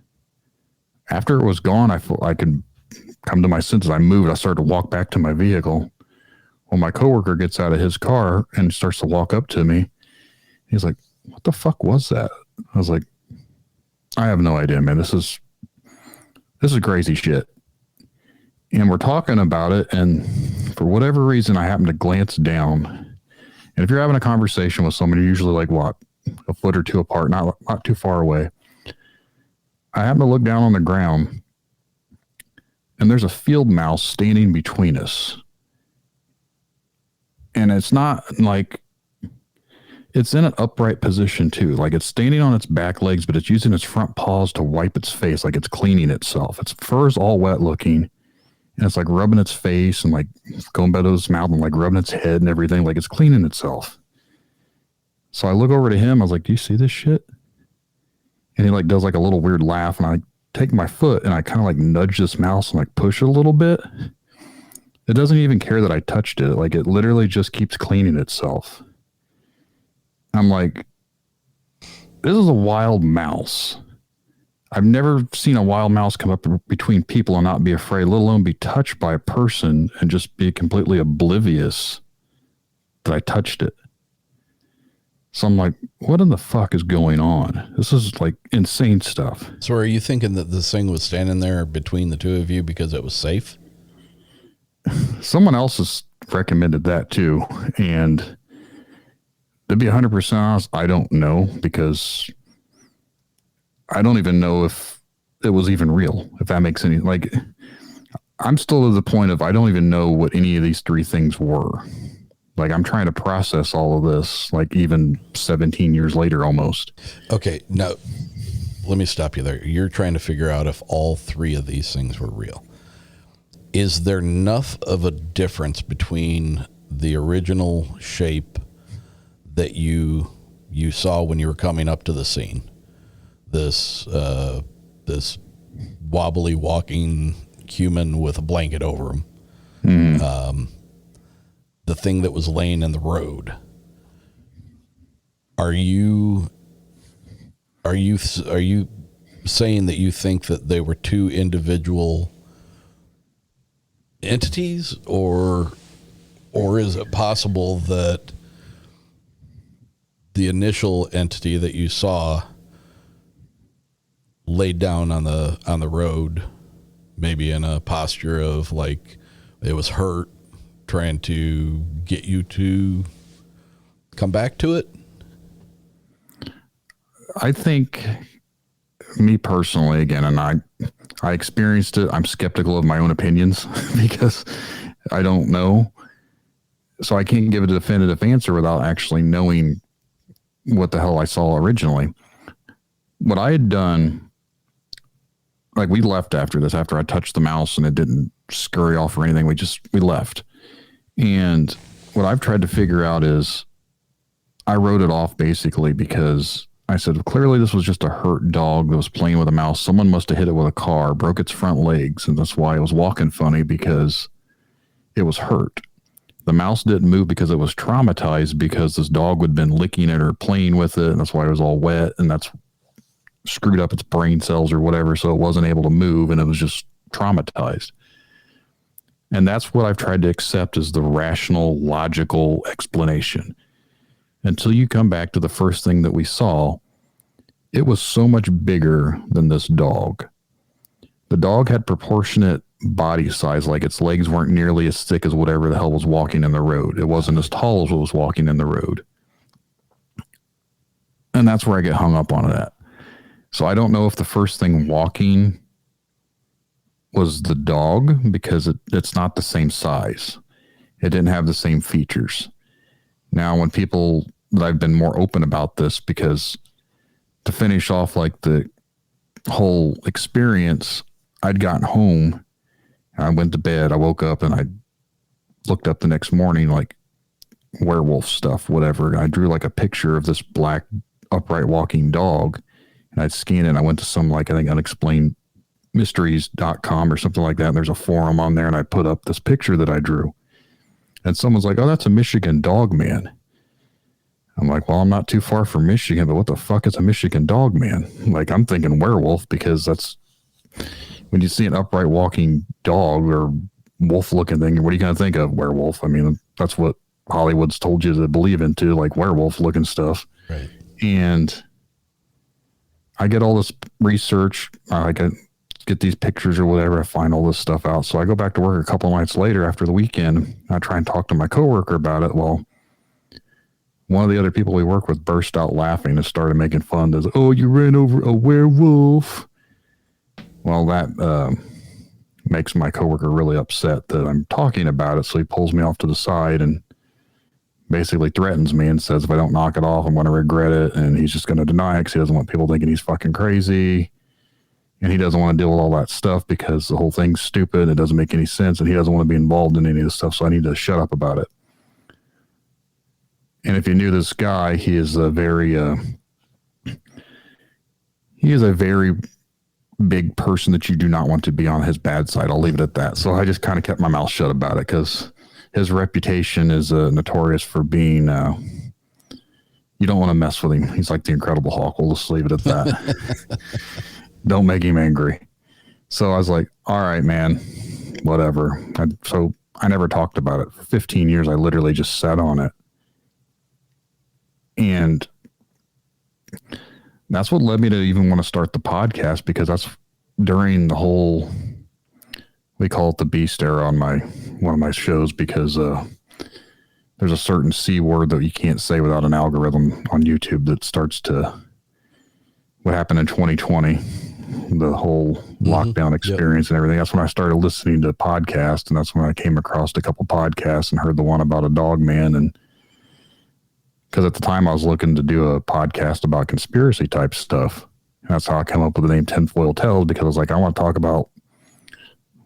after it was gone, I felt I could come to my senses. I moved. I started to walk back to my vehicle. Well, my coworker gets out of his car and starts to walk up to me. He's like, "What the fuck was that?" I was like, "I have no idea, man. This is crazy shit." And we're talking about it, and for whatever reason, I happen to glance down. And if you're having a conversation with somebody, usually like what, a foot or two apart, not too far away, I happen to look down on the ground, and there's a field mouse standing between us. And it's not like, it's in an upright position too. Like it's standing on its back legs, but it's using its front paws to wipe its face, like it's cleaning itself. Its fur is all wet looking. And it's like rubbing its face and like going back to its mouth and like rubbing its head and everything. Like it's cleaning itself. So I look over to him. I was like, "Do you see this shit?" And he like does like a little weird laugh. And I take my foot and I kind of like nudge this mouse and like push it a little bit. It doesn't even care that I touched it. Like it literally just keeps cleaning itself. I'm like, this is a wild mouse. I've never seen a wild mouse come up between people and not be afraid, let alone be touched by a person and just be completely oblivious that I touched it. So I'm like, what in the fuck is going on? This is like insane stuff.
So are you thinking that this thing was standing there between the two of you because it was safe?
Someone else has recommended that too. And to be 100% honest, I don't know, because I don't even know if it was even real, if that makes any, like, I'm still to the point of, I don't even know what any of these three things were. Like, I'm trying to process all of this, like even 17 years later almost.
Okay. Now let me stop you there. You're trying to figure out if all three of these things were real. Is there enough of a difference between the original shape that you saw when you were coming up to the scene? This wobbly walking human with a blanket over him. The thing that was laying in the road. Are you saying that you think that they were two individual entities, or is it possible that the initial entity that you saw laid down on the road, maybe in a posture of like it was hurt, trying to get you to come back to it?
I think, me personally, again, and I experienced it, I'm skeptical of my own opinions because I don't know. So I can't give a definitive answer without actually knowing what the hell I saw originally. What I had done, like, we left after this, after I touched the mouse and it didn't scurry off or anything. We left. And what I've tried to figure out is I wrote it off basically because I said, clearly this was just a hurt dog that was playing with a mouse. Someone must have hit it with a car, broke its front legs, and that's why it was walking funny, because it was hurt. The mouse didn't move because it was traumatized, because this dog had been licking it or playing with it, and that's why it was all wet, and that's screwed up its brain cells or whatever, so it wasn't able to move, and it was just traumatized. And that's what I've tried to accept as the rational, logical explanation. Until you come back to the first thing that we saw, it was so much bigger than this dog. The dog had proportionate body size, like its legs weren't nearly as thick as whatever the hell was walking in the road. It wasn't as tall as what was walking in the road. And that's where I get hung up on that. So I don't know if the first thing walking was the dog, because it's not the same size. It didn't have the same features. Now, when people that I've been more open about this, because to finish off like the whole experience, I'd gotten home, I went to bed, I woke up, and I looked up the next morning, like werewolf stuff, whatever. And I drew like a picture of this black upright walking dog, and I'd scan it. And I went to some, like, I think unexplained mysteries.com or something like that. And there's a forum on there, and I put up this picture that I drew. And someone's like, "Oh, that's a Michigan Dogman." I'm like, well, I'm not too far from Michigan, but what the fuck is a Michigan Dogman? Like, I'm thinking werewolf, because that's when you see an upright walking dog or wolf looking thing, what are you going to think of? Werewolf. I mean, that's what Hollywood's told you to believe into, like werewolf looking stuff.
Right.
And I get all this research. I get these pictures or whatever. I find all this stuff out. So I go back to work a couple of nights later after the weekend. I try and talk to my coworker about it. Well, one of the other people we work with burst out laughing and started making fun of, oh, you ran over a werewolf. Well, that makes my coworker really upset that I'm talking about it. So he pulls me off to the side and basically threatens me and says, if I don't knock it off, I'm going to regret it. And he's just going to deny it because he doesn't want people thinking he's fucking crazy. And he doesn't want to deal with all that stuff because the whole thing's stupid. It doesn't make any sense. And he doesn't want to be involved in any of this stuff. So I need to shut up about it. And if you knew this guy, he is a very big person that you do not want to be on his bad side. I'll leave it at that. So I just kind of kept my mouth shut about it because his reputation is notorious for being, you don't want to mess with him. He's like the Incredible Hulk. We'll just leave it at that. Don't make him angry. So I was like, all right, man, whatever. So I never talked about it. For 15 years, I literally just sat on it. And that's what led me to even want to start the podcast, because that's during the whole, we call it the beast era on one of my shows, because there's a certain C word that you can't say without an algorithm on YouTube that starts to, what happened in 2020, the whole lockdown experience and everything. That's when I started listening to podcasts, and that's when I came across a couple podcasts and heard the one about a Dogman. And because at the time I was looking to do a podcast about conspiracy type stuff. And that's how I came up with the name Tinfoil Tales, because I was like, I want to talk about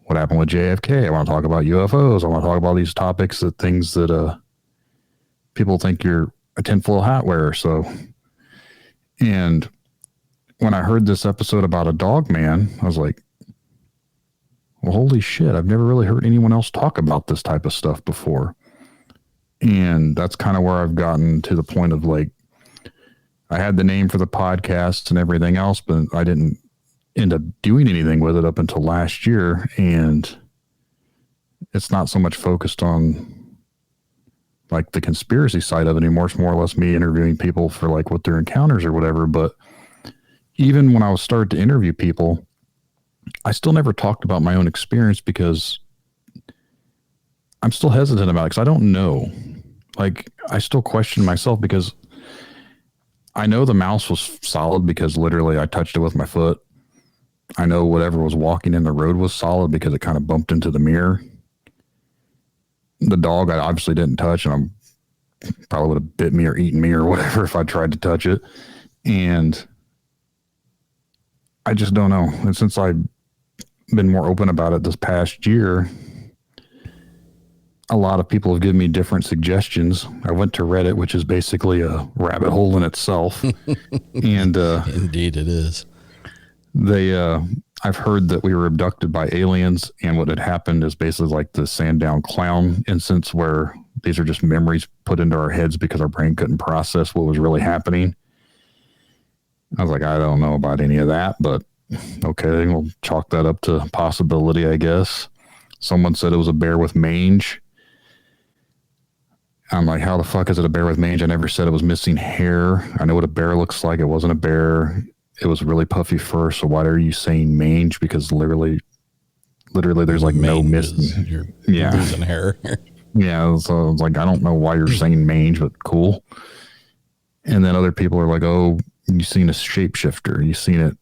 what happened with JFK. I want to talk about UFOs. I want to talk about these topics, things that people think you're a tinfoil hat wearer. So, and when I heard this episode about a Dogman, I was like, well, holy shit, I've never really heard anyone else talk about this type of stuff before. And that's kind of where I've gotten to the point of, like, I had the name for the podcast and everything else, but I didn't end up doing anything with it up until last year. And it's not so much focused on like the conspiracy side of it anymore. It's more or less me interviewing people for like what their encounters or whatever. But even when I was started to interview people, I still never talked about my own experience, because I'm still hesitant about it, because I don't know. Like, I still question myself, because I know the mouse was solid because literally I touched it with my foot. I know whatever was walking in the road was solid because it kind of bumped into the mirror. The dog I obviously didn't touch, and I probably would have bit me or eaten me or whatever if I tried to touch it. And I just don't know. And since I've been more open about it this past year, a lot of people have given me different suggestions. I went to Reddit, which is basically a rabbit hole in itself. And
indeed it is.
I've heard that we were abducted by aliens, and what had happened is basically like the Sandown Clown instance, where these are just memories put into our heads because our brain couldn't process what was really happening. I was like, I don't know about any of that, but okay, we'll chalk that up to possibility, I guess. Someone said it was a bear with mange. I'm like, how the fuck is it a bear with mange? I never said it was missing hair. I know what a bear looks like. It wasn't a bear. It was really puffy fur. So why are you saying mange? Because literally there's like no missing.
You're losing hair.
Yeah. So it's like, I don't know why you're saying mange, but cool. And then other people are like, oh, you've seen a shapeshifter. You've seen it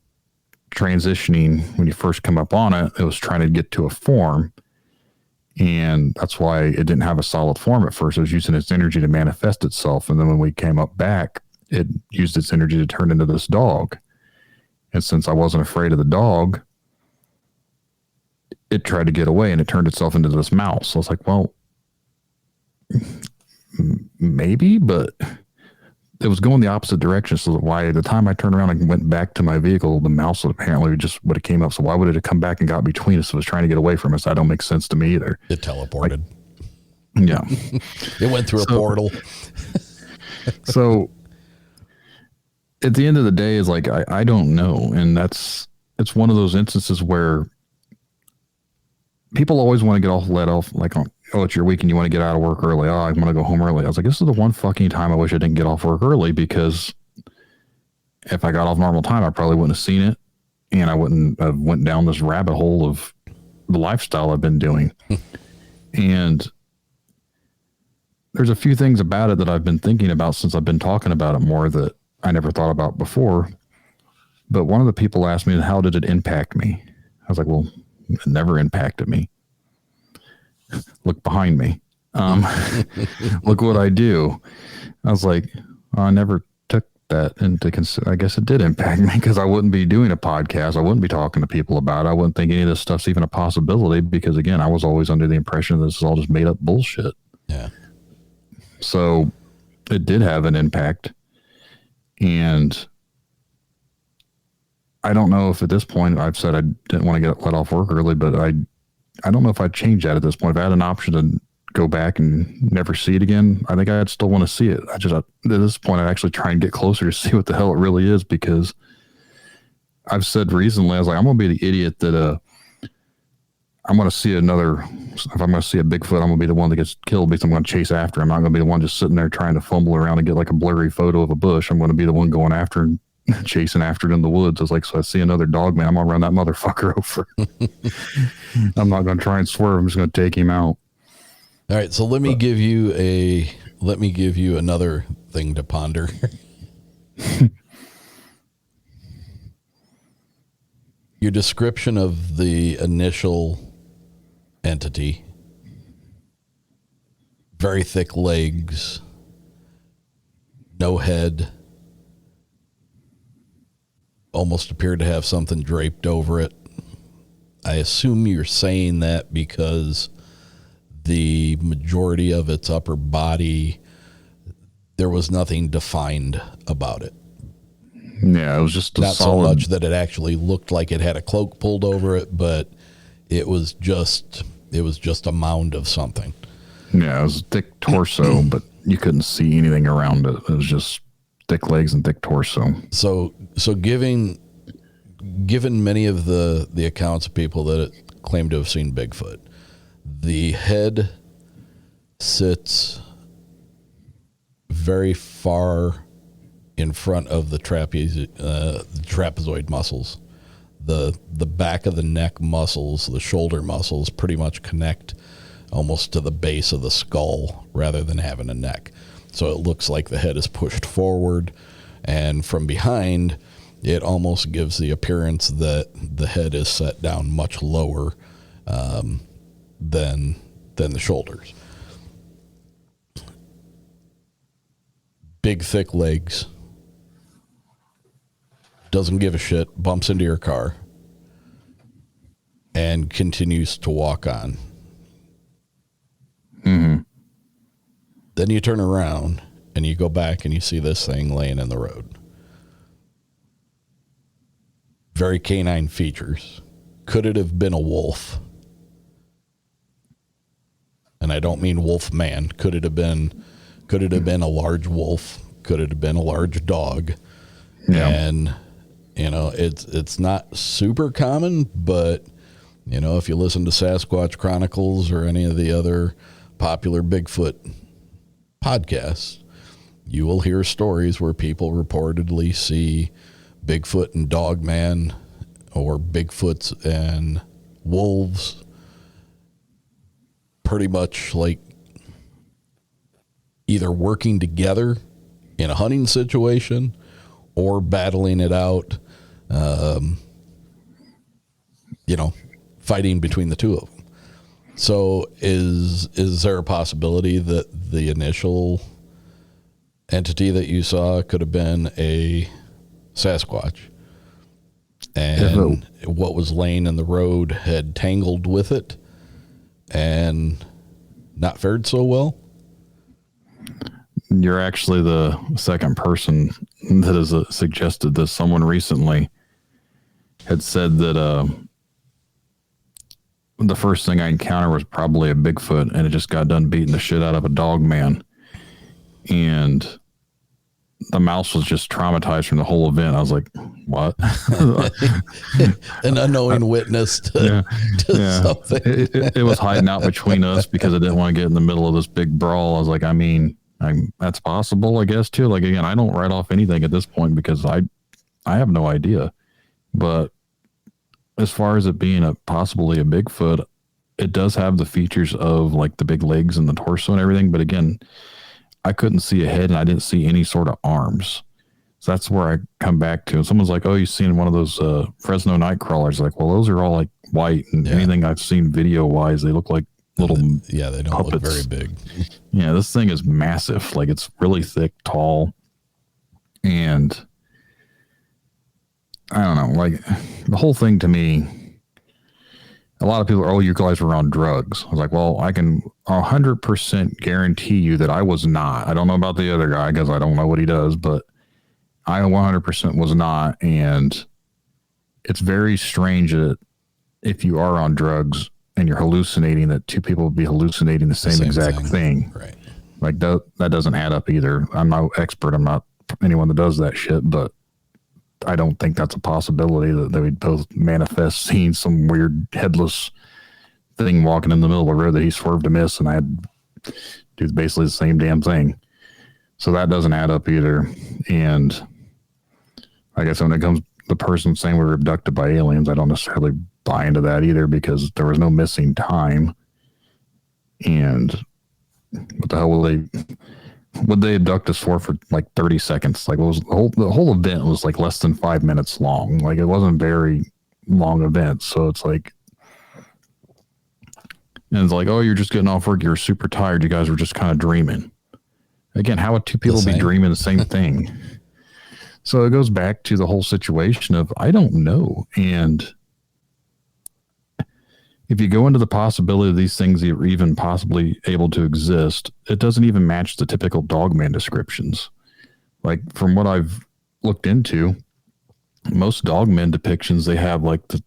transitioning when you first come up on it. It was trying to get to a form. And that's why it didn't have a solid form at first. It was using its energy to manifest itself. And then when we came up back, it used its energy to turn into this dog. And since I wasn't afraid of the dog, it tried to get away, and it turned itself into this mouse. So I was like, well, maybe, but it was going the opposite direction. So why, at the time I turned around and went back to my vehicle, the mouse apparently just would have came up. So why would it have come back and got between us? It was trying to get away from us. That don't make sense to me either.
It teleported.
Yeah.
It went through a portal.
So at the end of the day, is like, I don't know. And it's one of those instances where people always want to let off like, oh, it's your weekend, you want to get out of work early. Oh, I want to go home early. I was like, this is the one fucking time I wish I didn't get off work early, because if I got off normal time, I probably wouldn't have seen it. And I wouldn't have went down this rabbit hole of the lifestyle I've been doing. And there's a few things about it that I've been thinking about since I've been talking about it more that I never thought about before. But one of the people asked me, how did it impact me? I was like, well, it never impacted me. Look behind me. Look what I do. I was like, I never took that into consideration. I guess it did impact me, because I wouldn't be doing a podcast. I wouldn't be talking to people about it. I wouldn't think any of this stuff's even a possibility, because again, I was always under the impression that this is all just made up bullshit.
Yeah.
So it did have an impact. And I don't know if at this point, I've said I didn't want to get let off work early, but I don't know if I'd change that at this point. If I had an option to go back and never see it again, I think I'd still want to see it. At this point, I'd actually try and get closer to see what the hell it really is, because I've said recently, I was like, I'm going to be the idiot that I'm going to see if I'm going to see a Bigfoot, I'm going to be the one that gets killed because I'm going to chase after him. I'm not going to be the one just sitting there trying to fumble around and get like a blurry photo of a bush. I'm going to be the one going after and chasing after it in the woods. It's like, so I see another Dogman, I'm going to run that motherfucker over. I'm not going to try and swerve. I'm just going to take him out.
All right. So let me give you another thing to ponder. Your description of the initial entity, very thick legs, no head, almost appeared to have something draped over it. I assume you're saying that because the majority of its upper body, there was nothing defined about it.
Yeah, it was just
not so much that it actually looked like it had a cloak pulled over it, but it was just a mound of something.
Yeah, it was a thick torso, but you couldn't see anything around it. It was just thick legs and thick torso.
So given many of the accounts of people that claim to have seen Bigfoot, the head sits very far in front of the trapezoid muscles. The back of the neck muscles, the shoulder muscles pretty much connect almost to the base of the skull rather than having a neck. So it looks like the head is pushed forward, and from behind, it almost gives the appearance that the head is set down much lower than the shoulders. Big, thick legs. Doesn't give a shit, bumps into your car, and continues to walk on.
Mm-hmm.
Then you turn around and you go back and you see this thing laying in the road. Very canine features. Could it have been a wolf? And I don't mean wolf man. Could it have been a large wolf? Could it have been a large dog?
Yeah.
And it's not super common, but if you listen to Sasquatch Chronicles or any of the other popular Bigfoot podcasts, you will hear stories where people reportedly see Bigfoot and Dogman, or Bigfoots and wolves, pretty much like either working together in a hunting situation or battling it out, fighting between the two of them. So is there a possibility that the initial entity that you saw could have been a Sasquatch, and what was laying in the road had tangled with it and not fared so well?
You're actually the second person that has suggested this. Someone recently had said that the first thing I encountered was probably a Bigfoot, and it just got done beating the shit out of a Dogman. And the mouse was just traumatized from the whole event. I was like, what?
An unknowing witness to something.
It was hiding out between us because I didn't want to get in the middle of this big brawl. I was like, I mean, that's possible, I guess, too. Like, again, I don't write off anything at this point because I have no idea. But as far as it being possibly a Bigfoot, it does have the features of like the big legs and the torso and everything. But again, I couldn't see a head and I didn't see any sort of arms. So that's where I come back to. And someone's like, oh, you've seen one of those Fresno night crawlers. Like, well, those are all like white, and anything I've seen video wise, they look like little
they don't
puppets.
Look very big.
Yeah, this thing is massive. Like, it's really thick, tall, and I don't know, like the whole thing to me, a lot of people are, oh, you guys were on drugs. I was like, well, I can 100% guarantee you that I was not. I don't know about the other guy because I don't know what he does, but I 100% was not. And it's very strange that if you are on drugs and you're hallucinating, that two people will be hallucinating the same exact thing.
Right.
Like that doesn't add up either. I'm no expert. I'm not anyone that does that shit, but I don't think that's a possibility that they would both manifest seeing some weird headless thing walking in the middle of the road that he swerved to miss, and I had to do basically the same damn thing. So that doesn't add up either. And I guess when it comes to the person saying we were abducted by aliens, I don't necessarily buy into that either because there was no missing time. And what the hell would they abduct us for like 30 seconds? Like, what was the whole event was like less than 5 minutes long. Like, it wasn't a very long event. So it's like, and it's like, oh, you're just getting off work. You're super tired. You guys were just kind of dreaming. Again, how would two people be dreaming the same thing? So it goes back to the whole situation of, I don't know. And if you go into the possibility of these things that are even possibly able to exist, it doesn't even match the typical Dogman descriptions. Like, from what I've looked into, most Dogman depictions, they have like the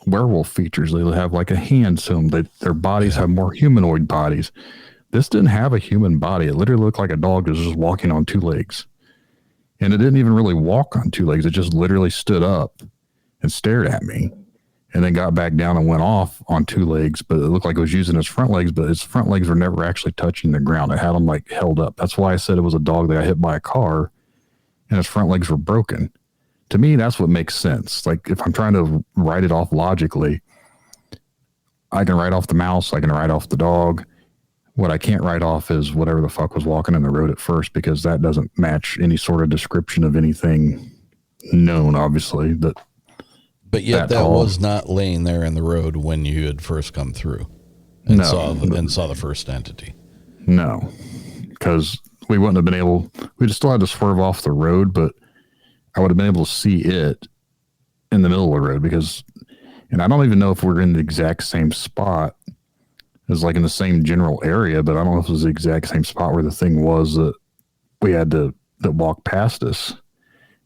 werewolf features. They have like a hand to them. Their bodies have more humanoid bodies. This didn't have a human body. It literally looked like a dog that was just walking on two legs. And it didn't even really walk on two legs. It just literally stood up and stared at me, and then got back down and went off on two legs, but it looked like it was using his front legs, but his front legs were never actually touching the ground. It had them like held up. That's why I said it was a dog that got hit by a car and his front legs were broken. To me, that's what makes sense. Like, if I'm trying to write it off logically, I can write off the mouse, I can write off the dog. What I can't write off is whatever the fuck was walking in the road at first, because that doesn't match any sort of description of anything known, obviously. But
yet that was not laying there in the road when you had first come through and saw the first entity.
No, because we wouldn't have been able, we just still had to swerve off the road, but I would have been able to see it in the middle of the road because, and I don't even know if we're in the exact same spot. It was like in the same general area, but I don't know if it was the exact same spot where the thing was that we had that walked past us.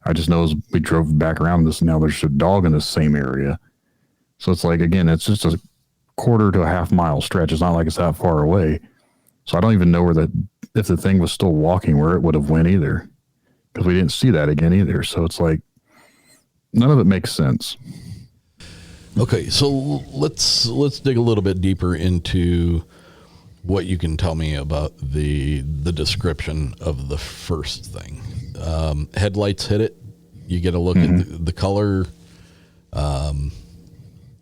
I just know as we drove back around this, now there's a dog in the same area. So it's like, again, it's just a quarter to a half mile stretch. It's not like it's that far away. So I don't even know if the thing was still walking, where it would have went either, because we didn't see that again either. So it's like, none of it makes sense.
Okay, so let's dig a little bit deeper into what you can tell me about the description of the first thing. Headlights hit it. You get a look at the color,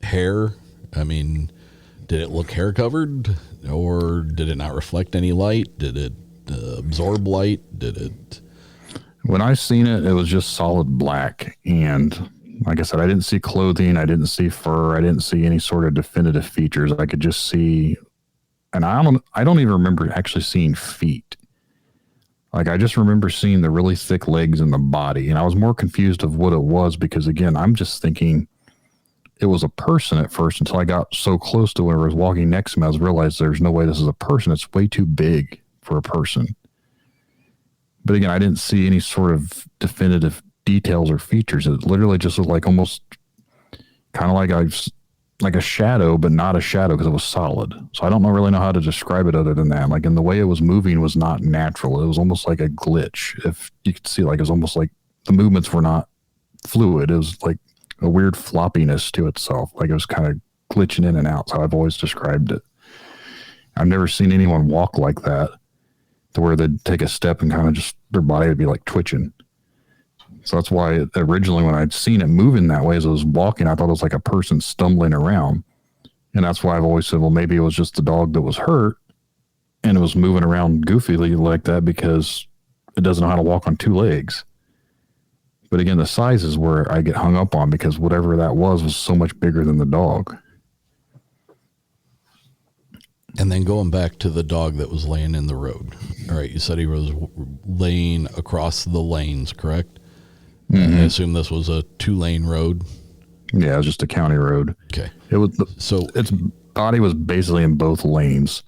hair. I mean, did it look hair covered, or did it not reflect any light? Did it absorb light? Did it?
When I seen it, it was just solid black, and like I said, I didn't see clothing, I didn't see fur, I didn't see any sort of definitive features. I could just see, and I don't even remember actually seeing feet. Like, I just remember seeing the really thick legs and the body, and I was more confused of what it was because, again, I'm just thinking it was a person at first until I got so close to where I was walking next to me. I was realized there's no way this is a person. It's way too big for a person. But again, I didn't see any sort of definitive details or features. It literally just looked like almost kind of like like a shadow, but not a shadow because it was solid. So I don't really know how to describe it other than that. Like, and the way it was moving was not natural. It was almost like a glitch. If you could see, like, it was almost like the movements were not fluid. It was like a weird floppiness to itself. Like it was kind of glitching in and out. So I've always described it. I've never seen anyone walk like that, to where they'd take a step and kind of just their body would be like twitching. So that's why originally when I'd seen it moving that way as I was walking, I thought it was like a person stumbling around. And that's why I've always said, well, maybe it was just the dog that was hurt and it was moving around goofily like that because it doesn't know how to walk on two legs. But again, the size is where I get hung up on, because whatever that was so much bigger than the dog.
And then going back to the dog that was laying in the road. All right, you said he was laying across the lanes, correct? Mm-hmm. I assume this was a 2-lane road.
Yeah, it was just a county road.
Okay.
It was its body was basically in both lanes,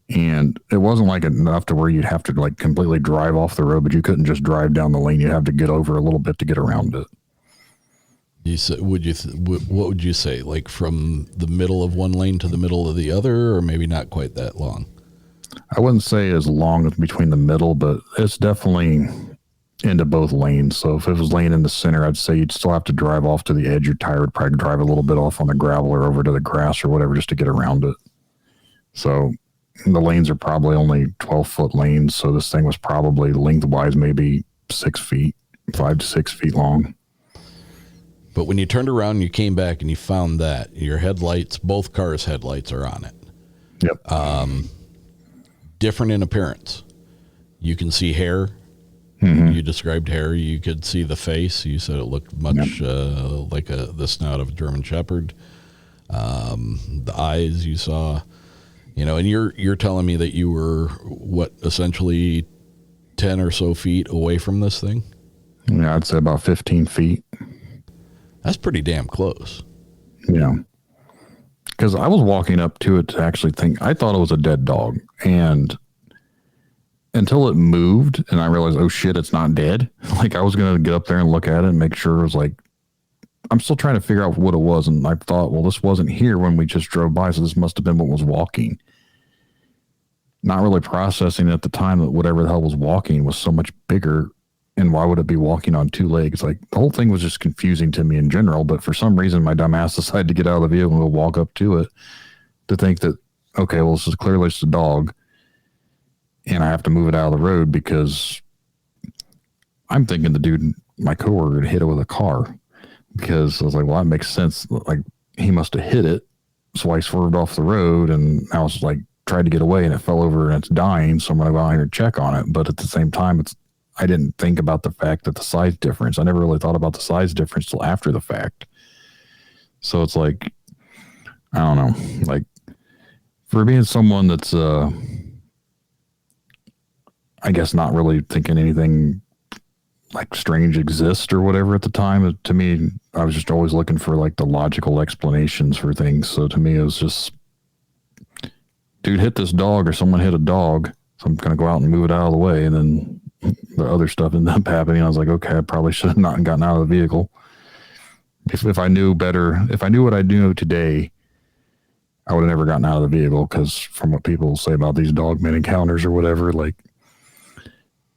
and it wasn't like enough to where you'd have to like completely drive off the road, but you couldn't just drive down the lane. You'd have to get over a little bit to get around it.
You said, what would you say? Like from the middle of one lane to the middle of the other, or maybe not quite that long?
I wouldn't say as long as between the middle, but it's definitely into both lanes. So if it was laying in the center, I'd say you'd still have to drive off to the edge. Your tire would probably drive a little bit off on the gravel or over to the grass or whatever just to get around it. So the lanes are probably only 12-foot lanes. So this thing was probably lengthwise maybe 6 feet, 5 to 6 feet long.
But when you turned around and you came back and you found that your headlights, both cars' headlights are on it.
Yep.
Different in appearance. You can see hair.
Mm-hmm.
You described hair. You could see the face. You said it looked much like the snout of a German Shepherd. The eyes you saw, and you're telling me that you were essentially 10 or so feet away from this thing?
Yeah, I'd say about 15 feet.
That's pretty damn close.
Yeah. Because I was walking up to it to actually think, I thought it was a dead dog. And until it moved and I realized, oh shit, it's not dead. Like I was going to get up there and look at it and make sure it was like, I'm still trying to figure out what it was. And I thought, well, this wasn't here when we just drove by. So this must have been what was walking. Not really processing at the time that whatever the hell was walking was so much bigger. And why would it be walking on 2 legs? Like the whole thing was just confusing to me in general. But for some reason, my dumb ass decided to get out of the vehicle and go walk up to it to think that, okay, well, this is clearly just a dog. And I have to move it out of the road because I'm thinking the dude, my coworker, hit it with a car, because I was like, well, that makes sense. Like he must have hit it. So I swerved off the road and I was like, tried to get away and it fell over and it's dying. So I'm going to go out here and check on it. But at the same time, I didn't think about the fact that the size difference. I never really thought about the size difference till after the fact. So it's like, I don't know, like for being someone that's, I guess not really thinking anything like strange exists or whatever at the time. To me, I was just always looking for like the logical explanations for things. So to me, it was just, dude hit this dog or someone hit a dog. So I'm going to go out and move it out of the way. And then the other stuff ended up happening. I was like, okay, I probably should have not gotten out of the vehicle. If I knew better, if I knew what I do today, I would have never gotten out of the vehicle, because from what people say about these Dogman encounters or whatever, like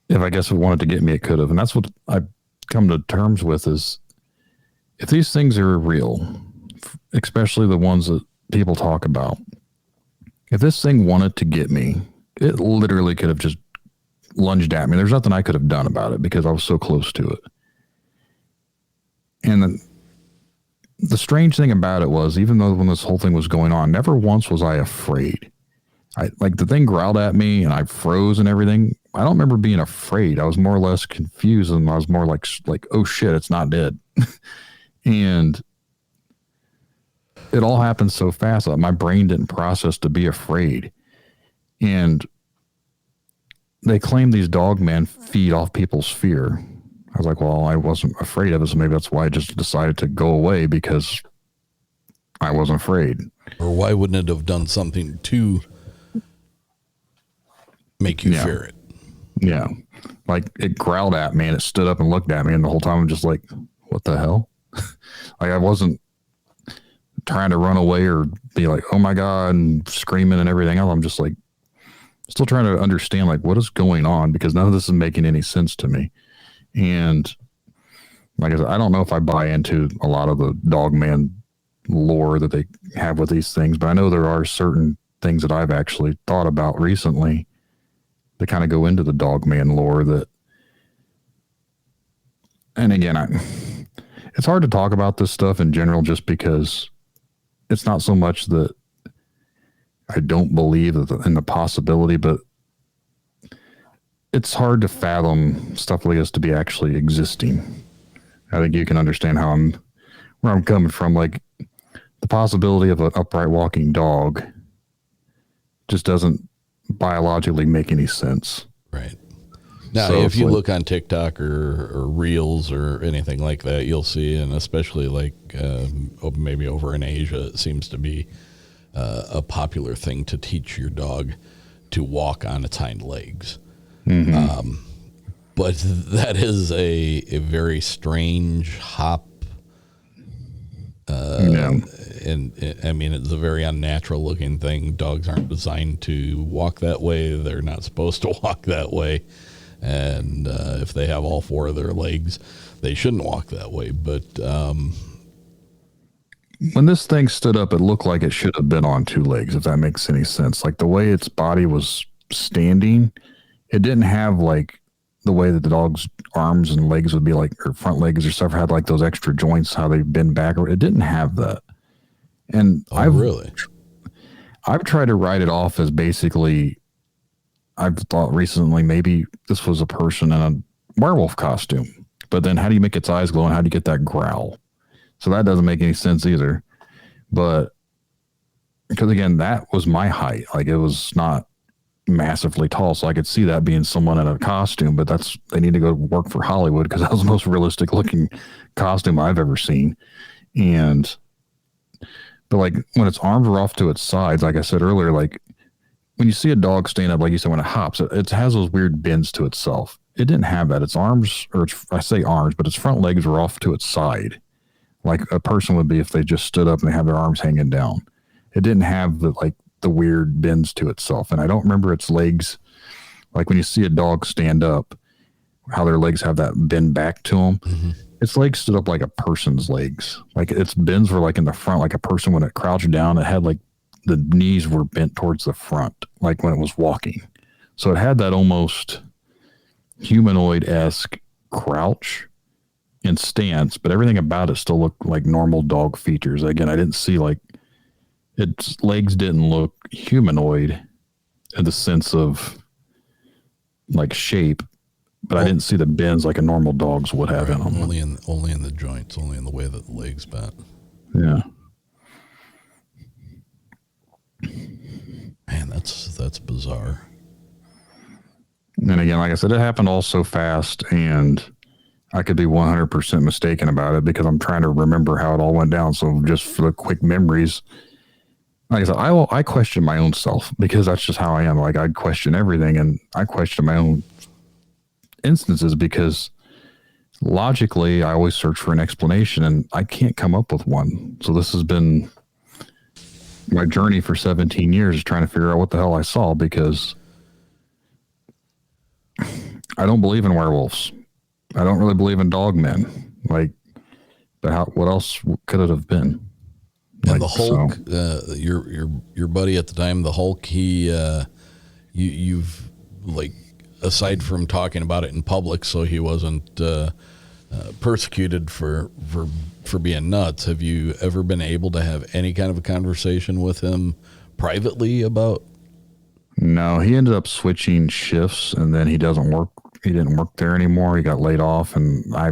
if I guess it wanted to get me, it could have. And that's what I've come to terms with is if these things are real, especially the ones that people talk about, if this thing wanted to get me, it literally could have just lunged at me. There's nothing I could have done about it because I was so close to it. And the strange thing about it was, even though when this whole thing was going on, never once was I afraid. Like the thing growled at me and I froze and everything. I don't remember being afraid. I was more or less confused, and I was more like, oh shit, it's not dead. And it all happened so fast that my brain didn't process to be afraid. And they claim these Dogman feed off people's fear. I was like, well, I wasn't afraid of it, so maybe that's why I just decided to go away, because I wasn't afraid.
Or why wouldn't it have done something to make you fear it?
Yeah. Like it growled at me and it stood up and looked at me, and the whole time I'm just like, what the hell? Like I wasn't trying to run away or be like, oh my God, and screaming and everything else. I'm just like, still trying to understand like what is going on, because none of this is making any sense to me. And like I said, I don't know if I buy into a lot of the Dogman lore that they have with these things, but I know there are certain things that I've actually thought about recently that kind of go into the Dogman lore that, and again, it's hard to talk about this stuff in general just because it's not so much that I don't believe in the possibility, but it's hard to fathom stuff like this to be actually existing. I think you can understand where I'm coming from. Like, the possibility of an upright walking dog just doesn't biologically make any sense.
Right. Now,
So
if you
like,
look on TikTok or Reels or anything like that, you'll see, and especially like maybe over in Asia, it seems to be a popular thing to teach your dog to walk on its hind legs.
mm-hmm.
But that is a very strange hop. And I mean, it's a very unnatural looking thing. Dogs aren't designed to walk that way. They're not supposed to walk that way. And if they have all four of their legs, they shouldn't walk that way. But
when this thing stood up, it looked like it should have been on two legs, if that makes any sense. Like the way its body was standing, it didn't have like the way that the dog's arms and legs would be like, or front legs or stuff had like those extra joints, how they bend back. It didn't have that. And I've tried to write it off as basically, I've thought recently maybe this was a person in a werewolf costume, but then how do you make its eyes glow and how do you get that growl? So that doesn't make any sense either. But because again, that was my height. Like, it was not massively tall, so I could see that being someone in a costume, but they need to go work for Hollywood because that was the most realistic looking costume I've ever seen. But like when its arms were off to its sides, like I said earlier, like when you see a dog stand up, like you said, when it hops, it has those weird bends to itself. It didn't have that. Its arms, I say arms, but its front legs were off to its side, like a person would be if they just stood up and they have their arms hanging down. It didn't have the weird bends to itself. And I don't remember its legs. Like when you see a dog stand up, how their legs have that bend back to them. Mm-hmm. Its legs stood up like a person's legs. Like its bends were like in the front, like a person when it crouched down, it had like the knees were bent towards the front, like when it was walking. So it had that almost humanoid-esque crouch and stance, but everything about it still looked like normal dog features. Again, I didn't see like its legs didn't look humanoid in the sense of like shape, but I didn't see the bends like a normal dog's would have in them.
Only in the joints, only in the way that the legs bent.
Yeah.
Man, that's bizarre.
And again, like I said, it happened all so fast, and I could be 100% mistaken about it because I'm trying to remember how it all went down. So just for the quick memories, like I said, I question my own self because that's just how I am. Like I'd question everything, and I question my own instances because logically I always search for an explanation and I can't come up with one. So this has been my journey for 17 years, is trying to figure out what the hell I saw, because I don't believe in werewolves. I don't really believe in dogmen. Like, but what else could it have been?
And
like,
the Hulk, your buddy at the time, the Hulk, you've like, aside from talking about it in public, so he wasn't persecuted for being nuts, have you ever been able to have any kind of a conversation with him privately about?
No, he ended up switching shifts, and then he didn't work there anymore. He got laid off, and I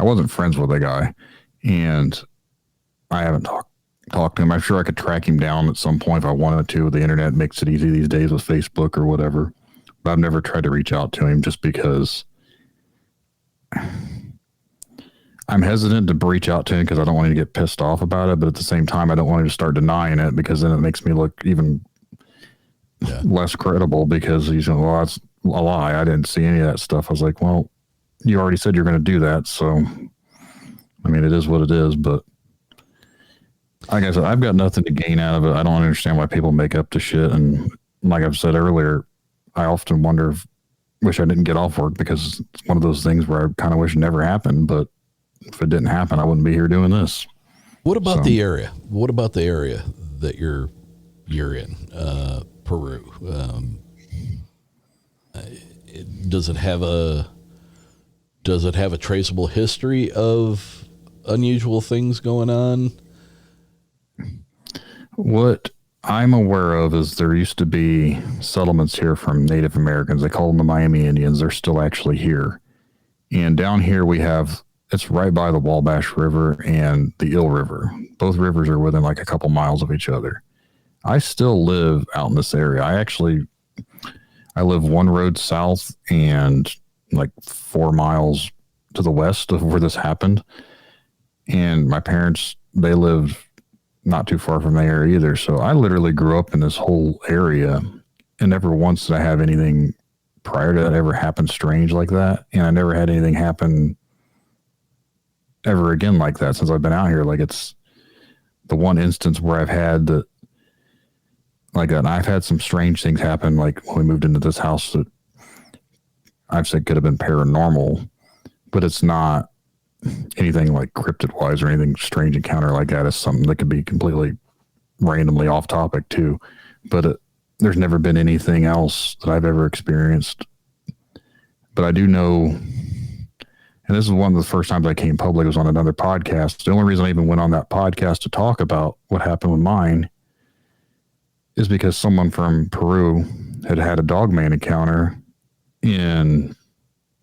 wasn't friends with the guy, and I haven't talked to him. I'm sure I could track him down at some point if I wanted to. The internet makes it easy these days with Facebook or whatever. But I've never tried to reach out to him just because I'm hesitant to reach out to him because I don't want him to get pissed off about it. But at the same time, I don't want him to start denying it because then it makes me look even less credible because he's going, well, that's a lie. I didn't see any of that stuff. I was like, well, you already said you're going to do that. So, I mean, it is what it is, but Like I said, I've got nothing to gain out of it. I don't understand why people make up the shit. And like I've said earlier, I often wonder wish I didn't get off work, because it's one of those things where I kind of wish it never happened. But if it didn't happen, I wouldn't be here doing this.
What about the area? What about the area that you're in, Purue? Does it have a traceable history of unusual things going on?
What I'm aware of is there used to be settlements here from Native Americans. They call them the Miami Indians. They're still actually here. And down here we have, it's right by the Wabash River and the Eel River. Both rivers are within like a couple miles of each other. I still live out in this area. I live one road south and like 4 miles to the west of where this happened. And my parents, they lived not too far from there either. So I literally grew up in this whole area, and never once did I have anything prior to that ever happen strange like that. And I never had anything happen ever again like that since I've been out here. Like, it's the one instance where I've had that like that. And I've had some strange things happen, like when we moved into this house, that I've said could have been paranormal, but it's not anything like cryptid wise or anything strange encounter like that. Is something that could be completely randomly off topic too. But there's never been anything else that I've ever experienced. But I do know, and this is one of the first times I came public, was on another podcast. The only reason I even went on that podcast to talk about what happened with mine is because someone from Peru had a Dogman encounter in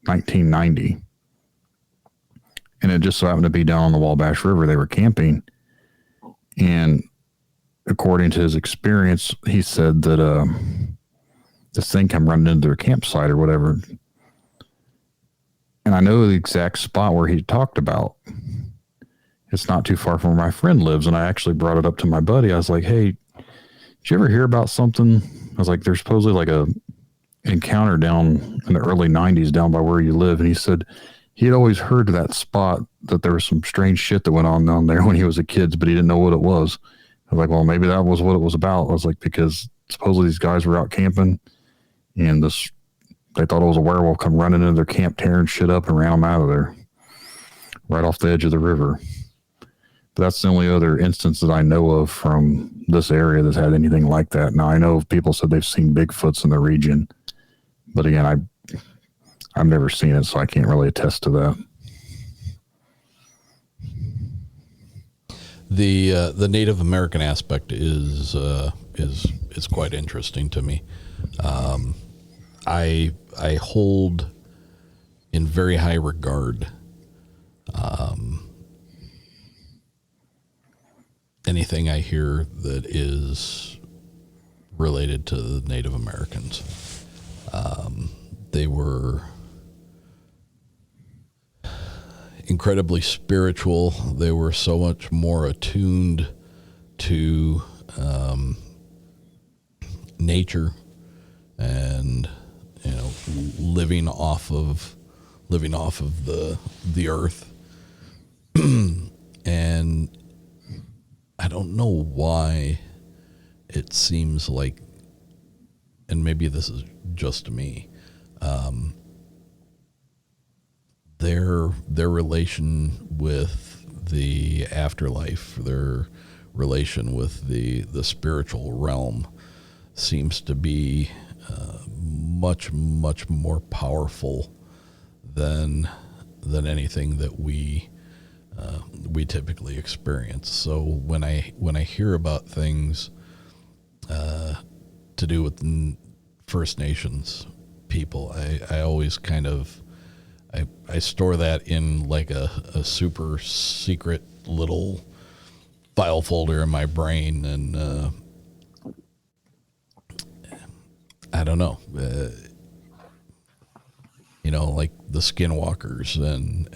1990. And it just so happened to be down on the Wabash River. They were camping. And according to his experience, he said that this thing came running into their campsite or whatever. And I know the exact spot where he talked about. It's not too far from where my friend lives. And I actually brought it up to my buddy. I was like, hey, did you ever hear about something? I was like, there's supposedly like a encounter down in the early 90s down by where you live. And he said he had always heard of that spot, that there was some strange shit that went on down there when he was a kid, but he didn't know what it was. I was like, well, maybe that was what it was about. I was like, because supposedly these guys were out camping, and they thought it was a werewolf come running into their camp, tearing shit up and ran them out of there, right off the edge of the river. But that's the only other instance that I know of from this area that's had anything like that. Now, I know people said they've seen Bigfoots in the region, but again, I've never seen it, so I can't really attest to that.
The Native American aspect is quite interesting to me. I hold in very high regard anything I hear that is related to the Native Americans. They were incredibly spiritual. They were so much more attuned to nature, and living off of the earth. And I don't know why it seems like, and maybe this is just me, their relation with the afterlife, their relation with the spiritual realm seems to be much more powerful than anything that we typically experience. So when I hear about things to do with First Nations people, I always kind of I store that in like a super secret little file folder in my brain, and I don't know, like the skinwalkers and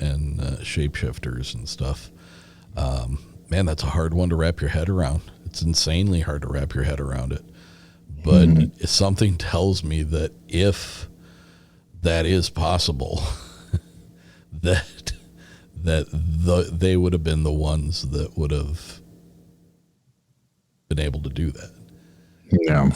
shapeshifters and stuff. Man, that's a hard one to wrap your head around. It's insanely hard to wrap your head around it. But something tells me that if that is possible, that they would have been the ones that would have been able to do that.
Yeah.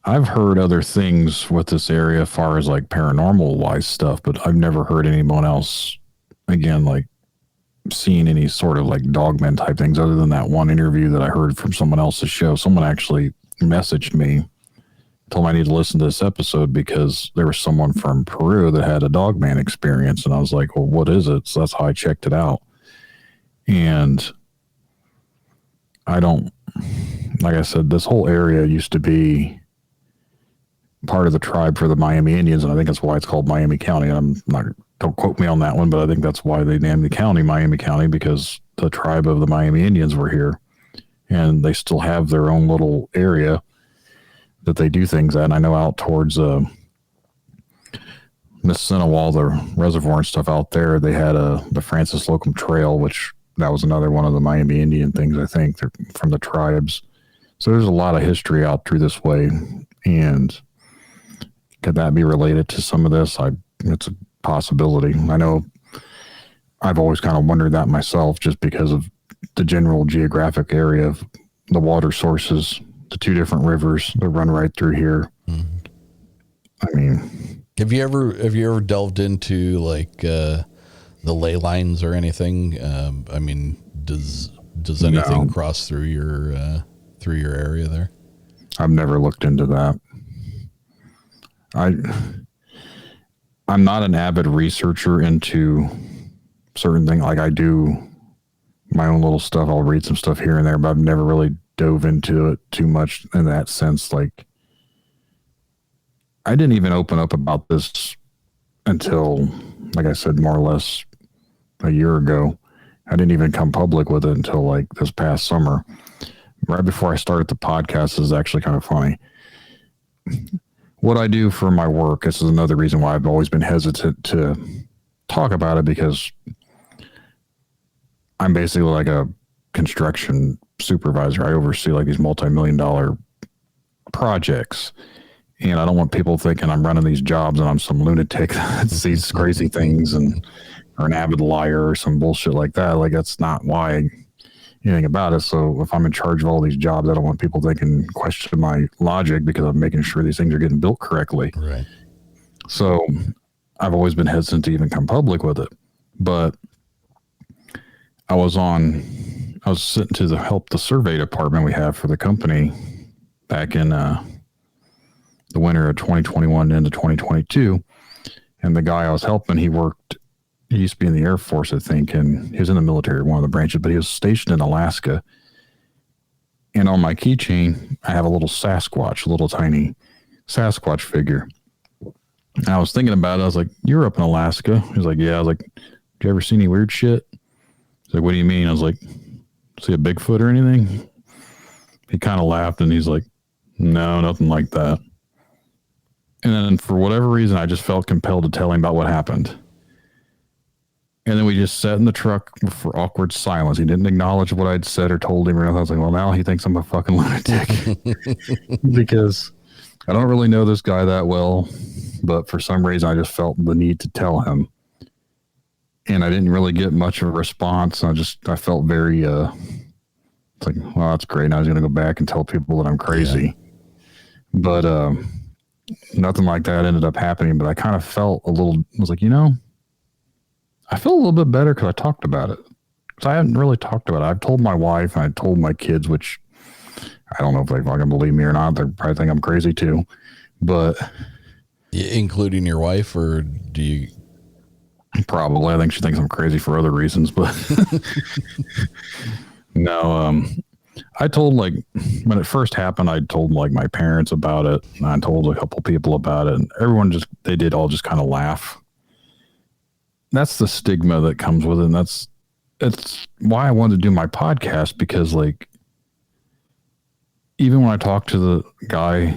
I've heard other things with this area as far as like paranormal wise stuff, but I've never heard anyone else, again, like seeing any sort of like Dogman type things other than that one interview that I heard from someone else's show. Someone actually messaged me, told me I need to listen to this episode because there was someone from Purue that had a Dogman experience. And I was like, well, what is it? So that's how I checked it out. And I don't, like I said, this whole area used to be part of the tribe for the Miami Indians, and I think that's why it's called Miami County. I'm not, don't quote me on that one, but I think that's why they named the county Miami County, because the tribe of the Miami Indians were here, and they still have their own little area that they do things at. And I know out towards Mississinawa, the reservoir and stuff out there, they had the Francis Locum Trail, which that was another one of the Miami Indian things, I think. They're from the tribes. So there's a lot of history out through this way, and could that be related to some of this? It's a possibility. I know I've always kind of wondered that myself, just because of the general geographic area of the water sources, the two different rivers that run right through here. Mm-hmm. I mean,
have you ever delved into like the ley lines or anything? I mean, does anything cross through your area there?
I've never looked into that. I'm not an avid researcher into certain things. Like I do my own little stuff. I'll read some stuff here and there, but I've never really dove into it too much in that sense. Like I didn't even open up about this until, like I said, more or less a year ago. I didn't even come public with it until like this past summer. Right before I started the podcast, is actually kind of funny. What I do for my work, this is another reason why I've always been hesitant to talk about it, because I'm basically like a construction supervisor. I oversee like these multi-million-dollar projects, and I don't want people thinking I'm running these jobs and I'm some lunatic that sees crazy things and or an avid liar or some bullshit like that. Like that's not why anything about it. So if I'm in charge of all these jobs, I don't want people thinking, question my logic, because I'm making sure these things are getting built correctly.
Right.
So I've always been hesitant to even come public with it. But I was sitting to help the survey department we have for the company back in the winter of 2021 into 2022. And the guy I was helping, he used to be in the Air Force, I think, and he was in the military, one of the branches, but he was stationed in Alaska. And on my keychain, I have a little Sasquatch, a little tiny Sasquatch figure. And I was thinking about it. I was like, "You're up in Alaska." He was like, "Yeah." I was like, "Did you ever see any weird shit?" He's like, "What do you mean?" I was like, "See a Bigfoot or anything?" He kind of laughed, and he's like, "No, nothing like that." And then for whatever reason, I just felt compelled to tell him about what happened. And then we just sat in the truck for awkward silence. He didn't acknowledge what I'd said or told him or anything. I was like, well, now he thinks I'm a fucking lunatic. Because I don't really know this guy that well, but for some reason I just felt the need to tell him. And I didn't really get much of a response. I felt very, it's like, well, that's great. Now I was going to go back and tell people that I'm crazy. Yeah. But nothing like that ended up happening. But I kind of felt I was like, I feel a little bit better because I talked about it. Because I hadn't really talked about it. I've told my wife and I told my kids, which I don't know if they fucking believe me or not. They probably think I'm crazy too. But
including your wife, or do you?
Probably. I think she thinks I'm crazy for other reasons. But no, I told, like, when it first happened, I told like my parents about it. And I told a couple people about it, and everyone they did all just kind of laugh. That's the stigma that comes with it. And that's why I wanted to do my podcast, because like, even when I talked to the guy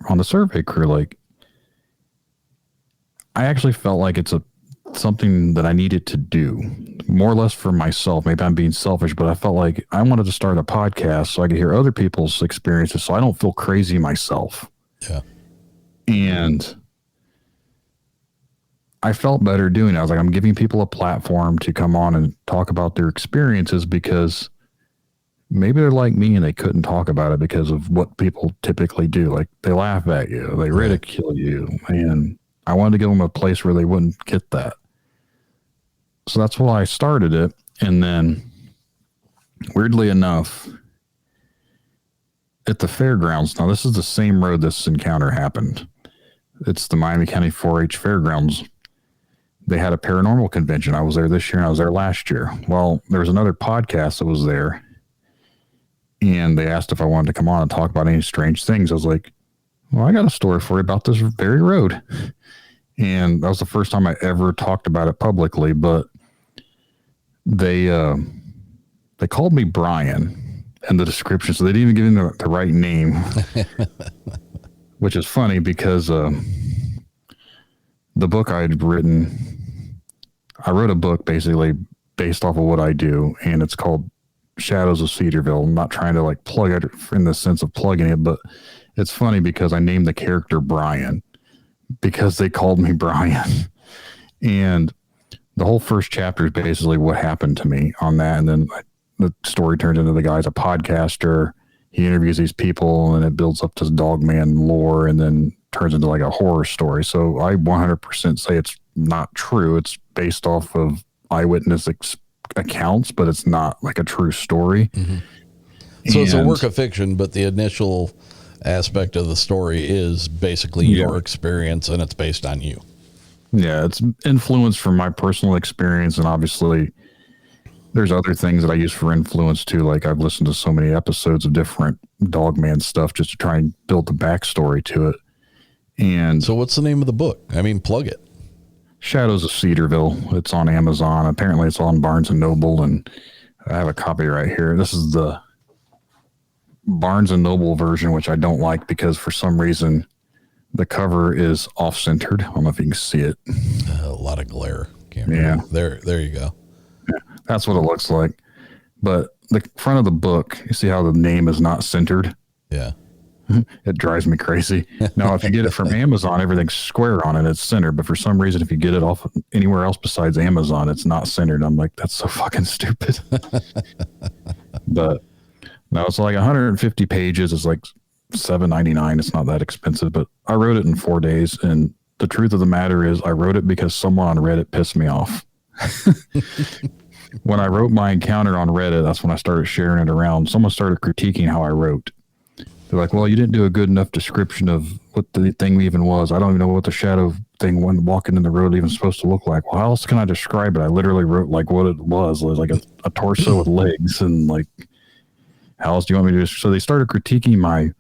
on the survey crew, like I actually felt like it's something that I needed to do, more or less for myself. Maybe I'm being selfish, but I felt like I wanted to start a podcast so I could hear other people's experiences so I don't feel crazy myself.
Yeah.
And I felt better doing it. I was like, I'm giving people a platform to come on and talk about their experiences, because maybe they're like me and they couldn't talk about it because of what people typically do. Like they laugh at you, they ridicule you, and I wanted to give them a place where they wouldn't get that. So that's why I started it. And then weirdly enough, at the fairgrounds, now this is the same road this encounter happened. It's the Miami County 4-H Fairgrounds. They had a paranormal convention. I was there this year and I was there last year. Well, there was another podcast that was there, and they asked if I wanted to come on and talk about any strange things. I was like, well, I got a story for you about this very road. And that was the first time I ever talked about it publicly, but they called me Brian in the description, so they didn't even give me the right name, which is funny because the book I had written, I wrote a book basically based off of what I do, and it's called Shadows of Cedarville. I'm not trying to like plug it in the sense of plugging it, but it's funny because I named the character Brian because they called me Brian. And the whole first chapter is basically what happened to me on that. And then the story turns into the guy's a podcaster. He interviews these people and it builds up to Dogman lore and then turns into like a horror story. So I 100% say it's not true. It's based off of eyewitness accounts, but it's not like a true story.
Mm-hmm. So it's a work of fiction, but the initial aspect of the story is basically your experience and it's based on you.
Yeah, it's influenced from my personal experience, and obviously there's other things that I use for influence too. Like I've listened to so many episodes of different Dogman stuff just to try and build the backstory to it. And
so what's the name of the book? I mean, plug it.
Shadows of Cedarville. It's on Amazon. Apparently it's on Barnes & Noble, and I have a copy right here. This is the Barnes & Noble version, which I don't like because for some reason the cover is off-centered. I don't know if you can see it.
A lot of glare. Yeah. There you go.
Yeah, that's what it looks like. But the front of the book, you see how the name is not centered?
Yeah.
It drives me crazy. Now, if you get it from Amazon, everything's square on it. It's centered. But for some reason, if you get it off anywhere else besides Amazon, it's not centered. I'm like, that's so fucking stupid. But no, it's like 150 pages. It's like $7.99. It's not that expensive, but I wrote it in 4 days. And the truth of the matter is I wrote it because someone on Reddit pissed me off. When I wrote my encounter on Reddit, that's when I started sharing it around. Someone started critiquing how I wrote. They're like, well, you didn't do a good enough description of what the thing even was. I don't even know what the shadow thing when walking in the road even supposed to look like. Well, how else can I describe it? I literally wrote like what it was. It was like a torso with legs, and like, how else do you want me to do? So they started critiquing my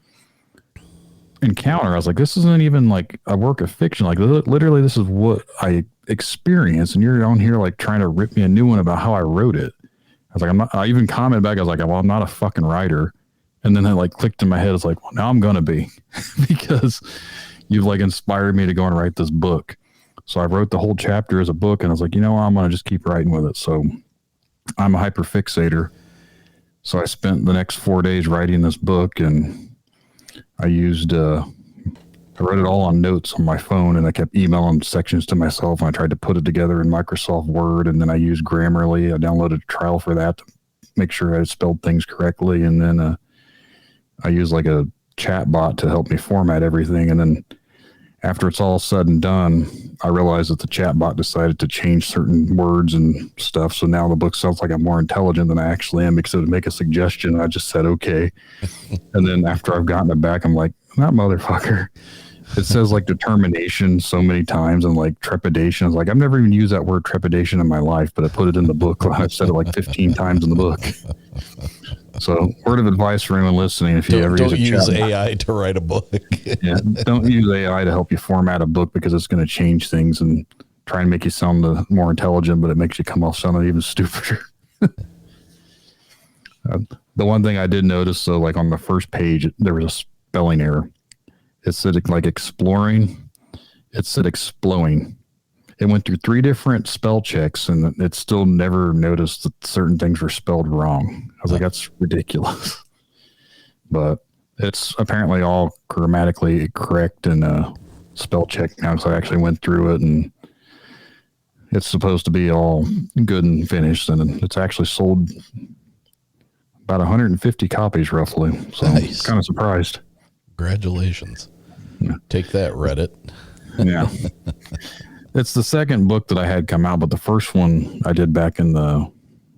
encounter. I was like, this isn't even like a work of fiction. Like literally this is what I experienced, and you're on here like trying to rip me a new one about how I wrote it. I was like, I even commented back. I was like, well, I'm not a fucking writer. And then it like clicked in my head. It's like, well, now I'm going to be because you've like inspired me to go and write this book. So I wrote the whole chapter as a book, and I was like, you know what? I'm going to just keep writing with it. So I'm a hyperfixator. So I spent the next 4 days writing this book, and I used, I wrote it all on notes on my phone, and I kept emailing sections to myself, and I tried to put it together in Microsoft Word, and then I used Grammarly. I downloaded a trial for that to make sure I spelled things correctly, and then I used like a chat bot to help me format everything. And then after it's all said and done, I realized that the chat bot decided to change certain words and stuff. So now the book sounds like I'm more intelligent than I actually am because it would make a suggestion. And I just said, okay. And then after I've gotten it back, I'm like, that motherfucker. It says like determination so many times and like trepidation. I was like, I've never even used that word trepidation in my life, but I put it in the book. I've said it like 15 times in the book. So, word of advice for anyone listening: if you ever
use AI to write a book,
don't use AI to help you format a book because it's going to change things and try and make you sound more intelligent, but it makes you come off sounding even stupider. The one thing I did notice, so like on the first page, there was a spelling error. It said like exploring. It said exploding. It went through 3 different spell checks, and it still never noticed that certain things were spelled wrong. I was like, that's ridiculous. But it's apparently all grammatically correct in spell check now, because I actually went through it, and it's supposed to be all good and finished, and it's actually sold about 150 copies roughly. So
Nice.
I'm kind of surprised.
Congratulations. Take that, Reddit.
Yeah. It's the second book that I had come out, but the first one I did back in the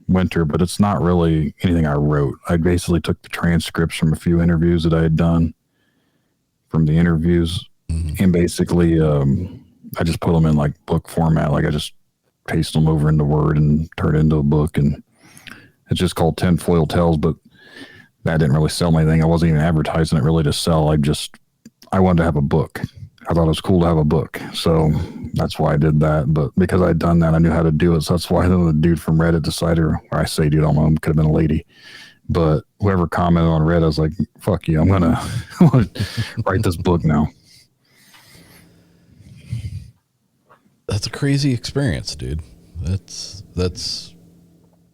winter, but it's not really anything I wrote. I basically took the transcripts from a few interviews that I had done from the interviews, and basically I just put them in like book format. Like I just paste them over into Word and turn it into a book, and it's just called Tinfoil Tales, but that didn't really sell anything. I wasn't even advertising it really to sell. I wanted to have a book. I thought it was cool to have a book. So that's why I did that. But because I'd done that, I knew how to do it. So that's why the dude from Reddit decided, or I say dude, I don't know, could have been a lady. But whoever commented on Reddit, I was like, fuck you. I'm going to write this book now.
That's a crazy experience, dude. That's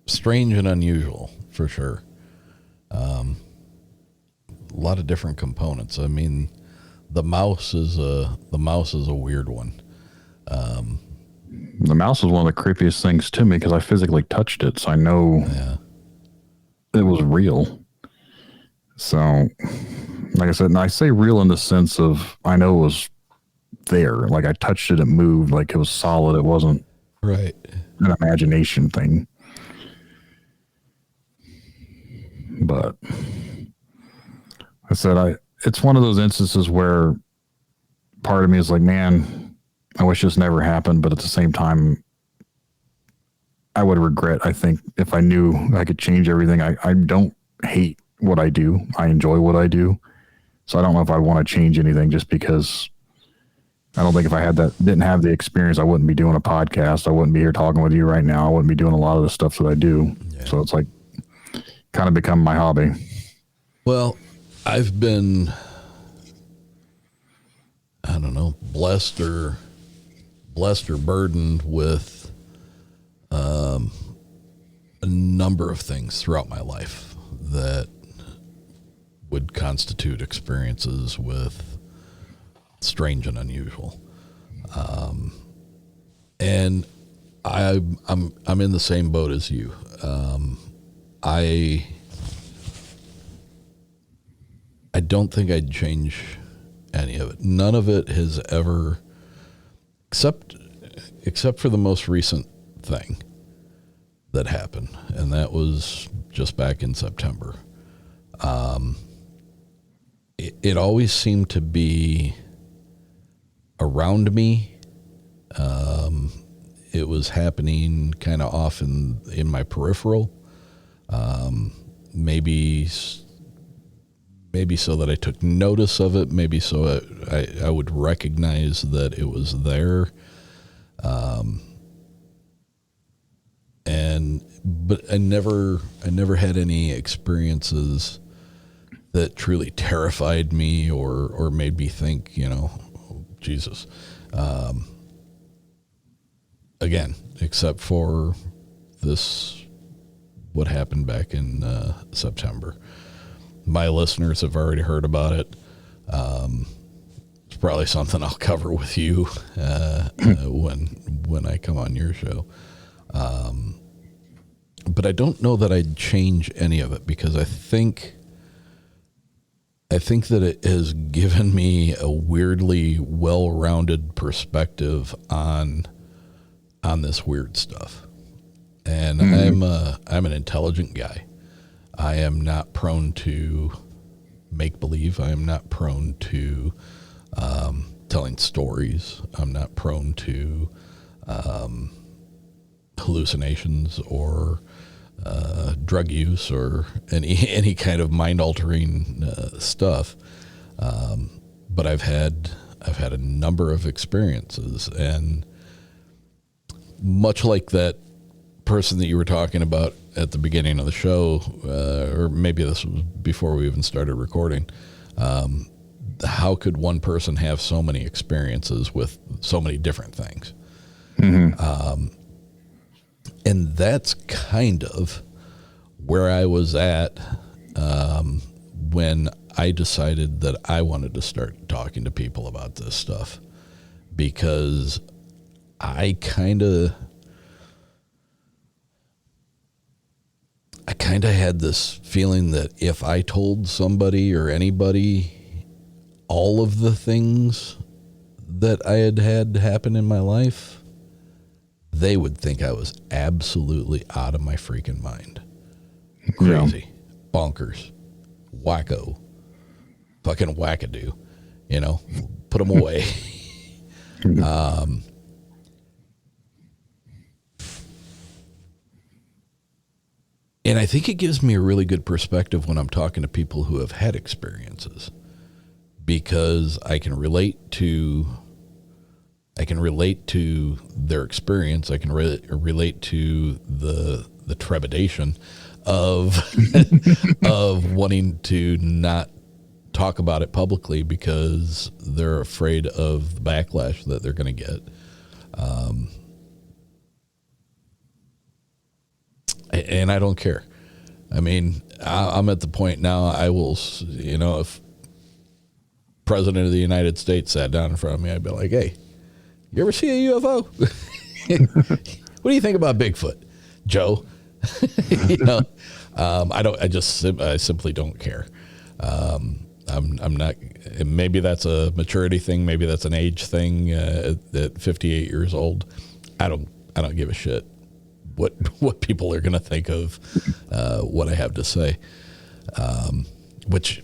strange and unusual for sure. A lot of different components. I mean, the mouse is a weird one.
The mouse was one of the creepiest things to me because I physically touched it, so I know it was real. So, like I said, and I say real in the sense of I know it was there. Like I touched it, it moved, like it was solid. It wasn't
right
an imagination thing. But I said it's one of those instances where part of me is like, man, I wish this never happened, but at the same time, I would regret, I think, if I knew I could change everything. I don't hate what I do. I enjoy what I do. So I don't know if I want to change anything just because I don't think if I didn't have the experience, I wouldn't be doing a podcast. I wouldn't be here talking with you right now. I wouldn't be doing a lot of the stuff that I do. Yeah. So it's like kind of become my hobby.
Well, I've been, I don't know, blessed or burdened with a number of things throughout my life that would constitute experiences with strange and unusual. And I'm in the same boat as you. I don't think I'd change any of it. None of it has ever, except for the most recent thing that happened, and that was just back in September. It always seemed to be around me. It was happening kind of off in my peripheral. Maybe so that I took notice of it, maybe so I would recognize that it was there. But I never had any experiences that truly terrified me or made me think, oh, Jesus. Again, except for what happened back in September. My listeners have already heard about it. It's probably something I'll cover with you when I come on your show. But I don't know that I'd change any of it because I think that it has given me a weirdly well-rounded perspective on this weird stuff. And I'm an intelligent guy. I am not prone to make believe. I am not prone to telling stories. I'm not prone to hallucinations or drug use or any kind of mind altering stuff. But I've had a number of experiences, and much like that person that you were talking about at the beginning of the show, or maybe this was before we even started recording, how could one person have so many experiences with so many different things? Mm-hmm. And that's kind of where I was at when I decided that I wanted to start talking to people about this stuff, because I kind kind of had this feeling that if I told somebody or anybody all of the things that I had had happen in my life, they would think I was absolutely out of my freaking mind. Crazy, bonkers, wacko, fucking wackadoo, put them away. And I think it gives me a really good perspective when I'm talking to people who have had experiences, because I can relate to their experience. I can relate to the trepidation of of wanting to not talk about it publicly because they're afraid of the backlash that they're going to get. And I don't care. I mean, I'm at the point now, I will, if President of the United States sat down in front of me, I'd be like, hey, you ever see a UFO? What do you think about Bigfoot, Joe? I simply don't care. I'm not, maybe that's a maturity thing. Maybe that's an age thing at 58 years old. I don't give a shit what people are going to think of what I have to say, which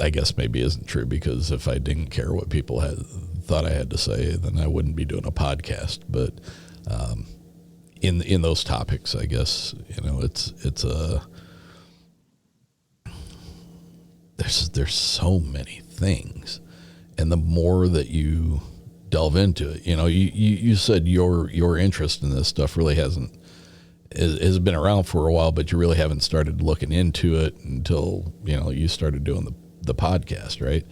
I guess maybe isn't true, because if I didn't care what people thought I had to say, then I wouldn't be doing a podcast. But in those topics, I guess, it's there's so many things, and the more that you delve into it, you said your interest in this stuff really has been around for a while, but you really haven't started looking into it until you started doing the podcast, right?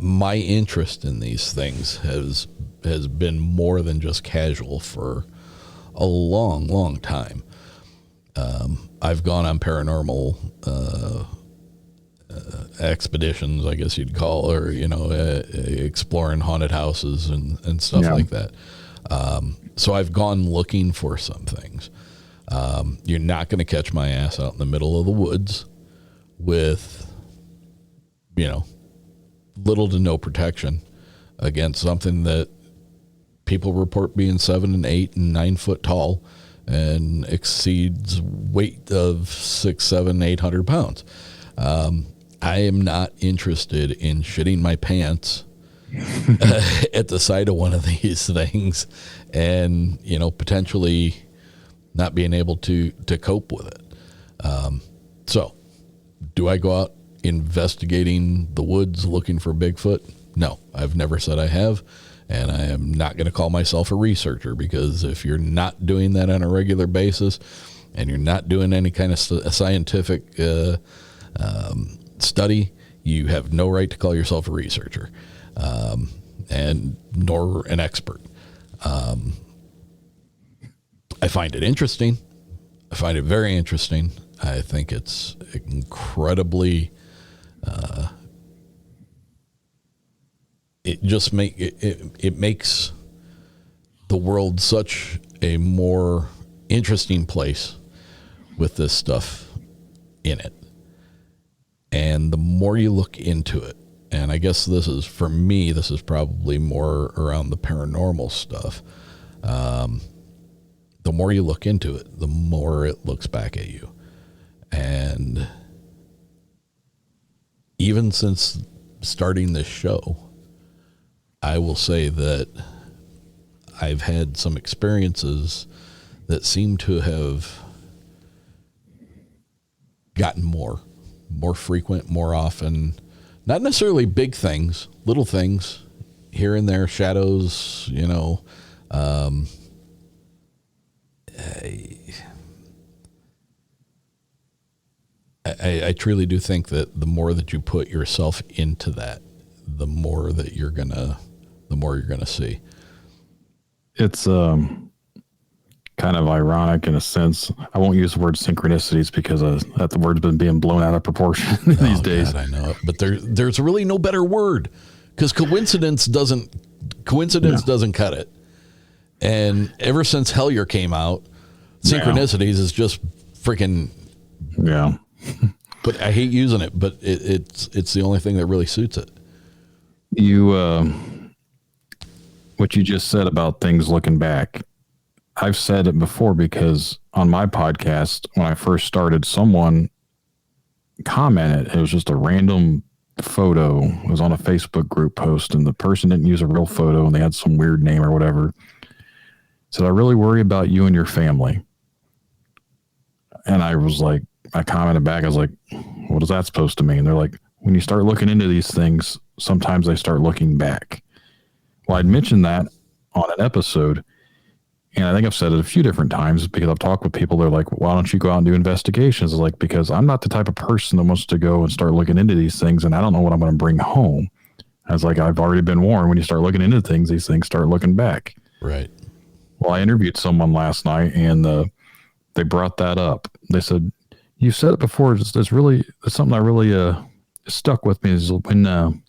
My interest in these things has been more than just casual for a long time. I've gone on paranormal expeditions, I guess you'd call, or exploring haunted houses and stuff like that. So I've gone looking for some things. You're not going to catch my ass out in the middle of the woods with little to no protection against something that people report being 7 and 8 and 9 foot tall and exceeds weight of 600, 700, 800 pounds. I am not interested in shitting my pants at the sight of one of these things and, potentially not being able to cope with it. So do I go out investigating the woods looking for Bigfoot? No, I've never said I have. And I am not going to call myself a researcher, because if you're not doing that on a regular basis and you're not doing any kind of scientific study, you have no right to call yourself a researcher, and nor an expert. I find it interesting. I find it very interesting. I think it's incredibly it makes the world such a more interesting place with this stuff in it. And the more you look into it, and I guess this is probably more around the paranormal stuff. The more you look into it, the more it looks back at you. And even since starting this show, I will say that I've had some experiences that seem to have gotten more frequent, more often. Not necessarily big things, little things here and there, shadows, I truly do think that the more that you put yourself into that, the more you're gonna see.
It's kind of ironic in a sense. I won't use the word synchronicities because that the word's been being blown out of proportion these days.
God, I know it, but there's really no better word, because coincidence doesn't cut it. And ever since Hellier came out, Synchronicities is just freaking.
Yeah.
But I hate using it, but it's the only thing that really suits it.
What you just said about things looking back, I've said it before because on my podcast, when I first started, someone commented, it was just a random photo. It was on a Facebook group post, and the person didn't use a real photo, and they had some weird name or whatever. Said, I really worry about you and your family. And I was like, I commented back, I was like, what is that supposed to mean? They're like, when you start looking into these things, sometimes they start looking back. Well, I'd mentioned that on an episode, and I think I've said it a few different times because I've talked with people. They're like, why don't you go out and do investigations? It's like, because I'm not the type of person that wants to go and start looking into these things, and I don't know what I'm going to bring home. I was like, I've already been warned, when you start looking into things, these things start looking back.
Right.
Well, I interviewed someone last night, and they brought that up. They said, you said it before. It's something that really stuck with me is when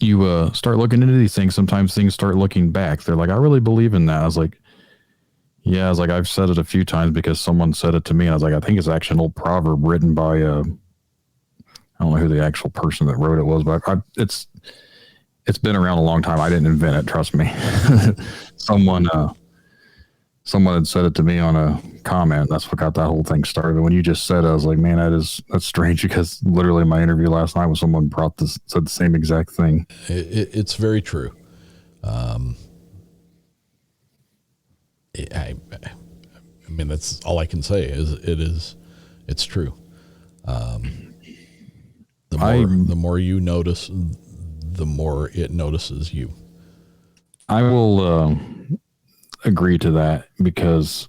you start looking into these things, sometimes things start looking back. They're like, I really believe in that. I was like, yeah, I've said it a few times because someone said it to me. And I was like, I think it's actually an old proverb written by, I don't know who the actual person that wrote it was, but it's been around a long time. I didn't invent it. Trust me. Someone had said it to me on a comment. That's what got that whole thing started. When you just said it, I was like, man, that's strange, because literally in my interview last night when someone said the same exact thing.
It's very true. I mean, that's all I can say is it's true. The more you notice, the more it notices you.
I will agree to that, because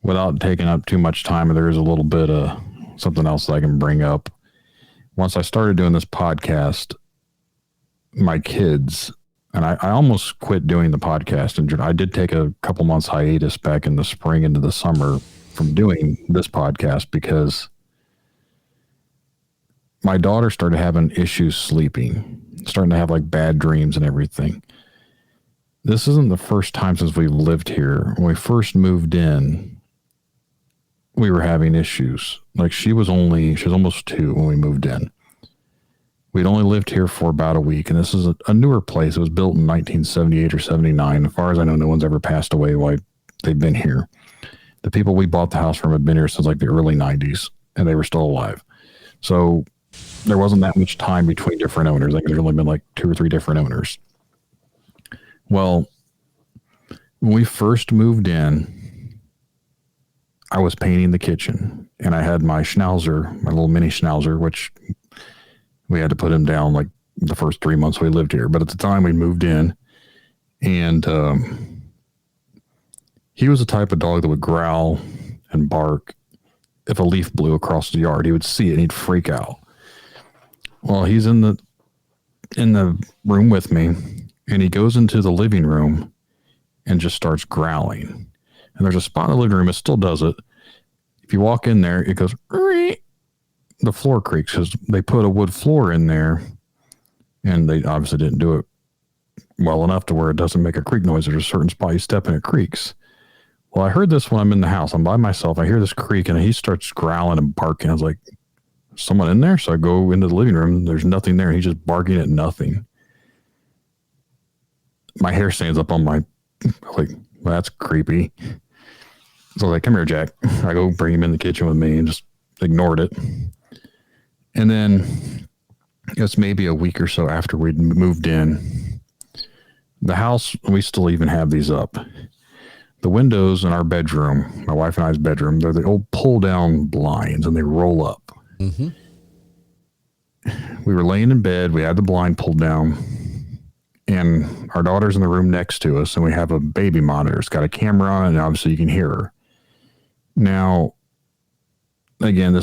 without taking up too much time, there is a little bit of something else that I can bring up. Once I started doing this podcast, my kids, and I almost quit doing the podcast, and I did take a couple months hiatus back in the spring into the summer from doing this podcast because my daughter started having issues sleeping, starting to have like bad dreams and everything. This isn't the first time since we've lived here. When we first moved in, we were having issues. Like she was almost 2 when we moved in. We'd only lived here for about a week, and this is a newer place. It was built in 1978 or 79. As far as I know, no one's ever passed away while they've been here. The people we bought the house from have been here since like the early 90s, and they were still alive. So there wasn't that much time between different owners. I think there's only been like 2 or 3 different owners. Well, when we first moved in, I was painting the kitchen, and I had my schnauzer, my little mini schnauzer, which we had to put him down like the first 3 months we lived here. But at the time we moved in, and he was the type of dog that would growl and bark if a leaf blew across the yard. He would see it and he'd freak out. Well, he's in the room with me, and he goes into the living room and just starts growling. And there's a spot in the living room, it still does it. If you walk in there, it goes, the floor creaks, because they put a wood floor in there, and they obviously didn't do it well enough to where it doesn't make a creak noise. There's a certain spot you step in, it creaks. Well, I heard this when I'm in the house. I'm by myself. I hear this creak, and he starts growling and barking. I was like, someone in there? So I go into the living room. There's nothing there. He's just barking at nothing. My hair stands up on my, like, well, that's creepy. So I was like, come here, Jack. I go bring him in the kitchen with me and just ignored it. And then it's maybe a week or so after we'd moved in. The house, we still even have these up. The windows in our bedroom, my wife and I's bedroom, they're the old pull-down blinds, and they roll up. Mm-hmm. We were laying in bed. We had the blind pulled down, and our daughter's in the room next to us, and we have a baby monitor. It's got a camera on it, and obviously you can hear her. Now, again,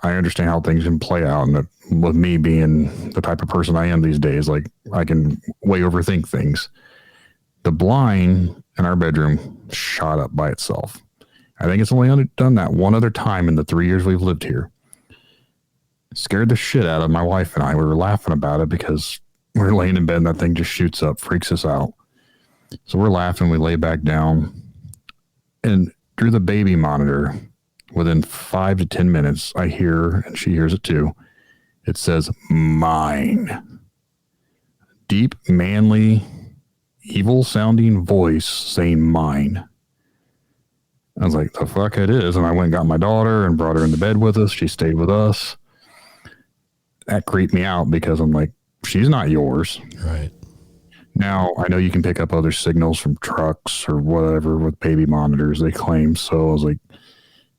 I understand how things can play out, and with me being the type of person I am these days, like, I can way overthink things. The blind in our bedroom shot up by itself. I think it's only done that one other time in the 3 years we've lived here. Scared the shit out of my wife and I. We were laughing about it because we were laying in bed and that thing just shoots up, freaks us out. So we're laughing. We lay back down, and through the baby monitor, within 5 to 10 minutes, I hear, and she hears it too. It says mine. Deep, manly, evil sounding voice saying mine. I was like, the fuck it is. And I went and got my daughter and brought her into bed with us. She stayed with us. That creeped me out because I'm like, she's not yours.
Right.
Now, I know you can pick up other signals from trucks or whatever with baby monitors, they claim. So I was like,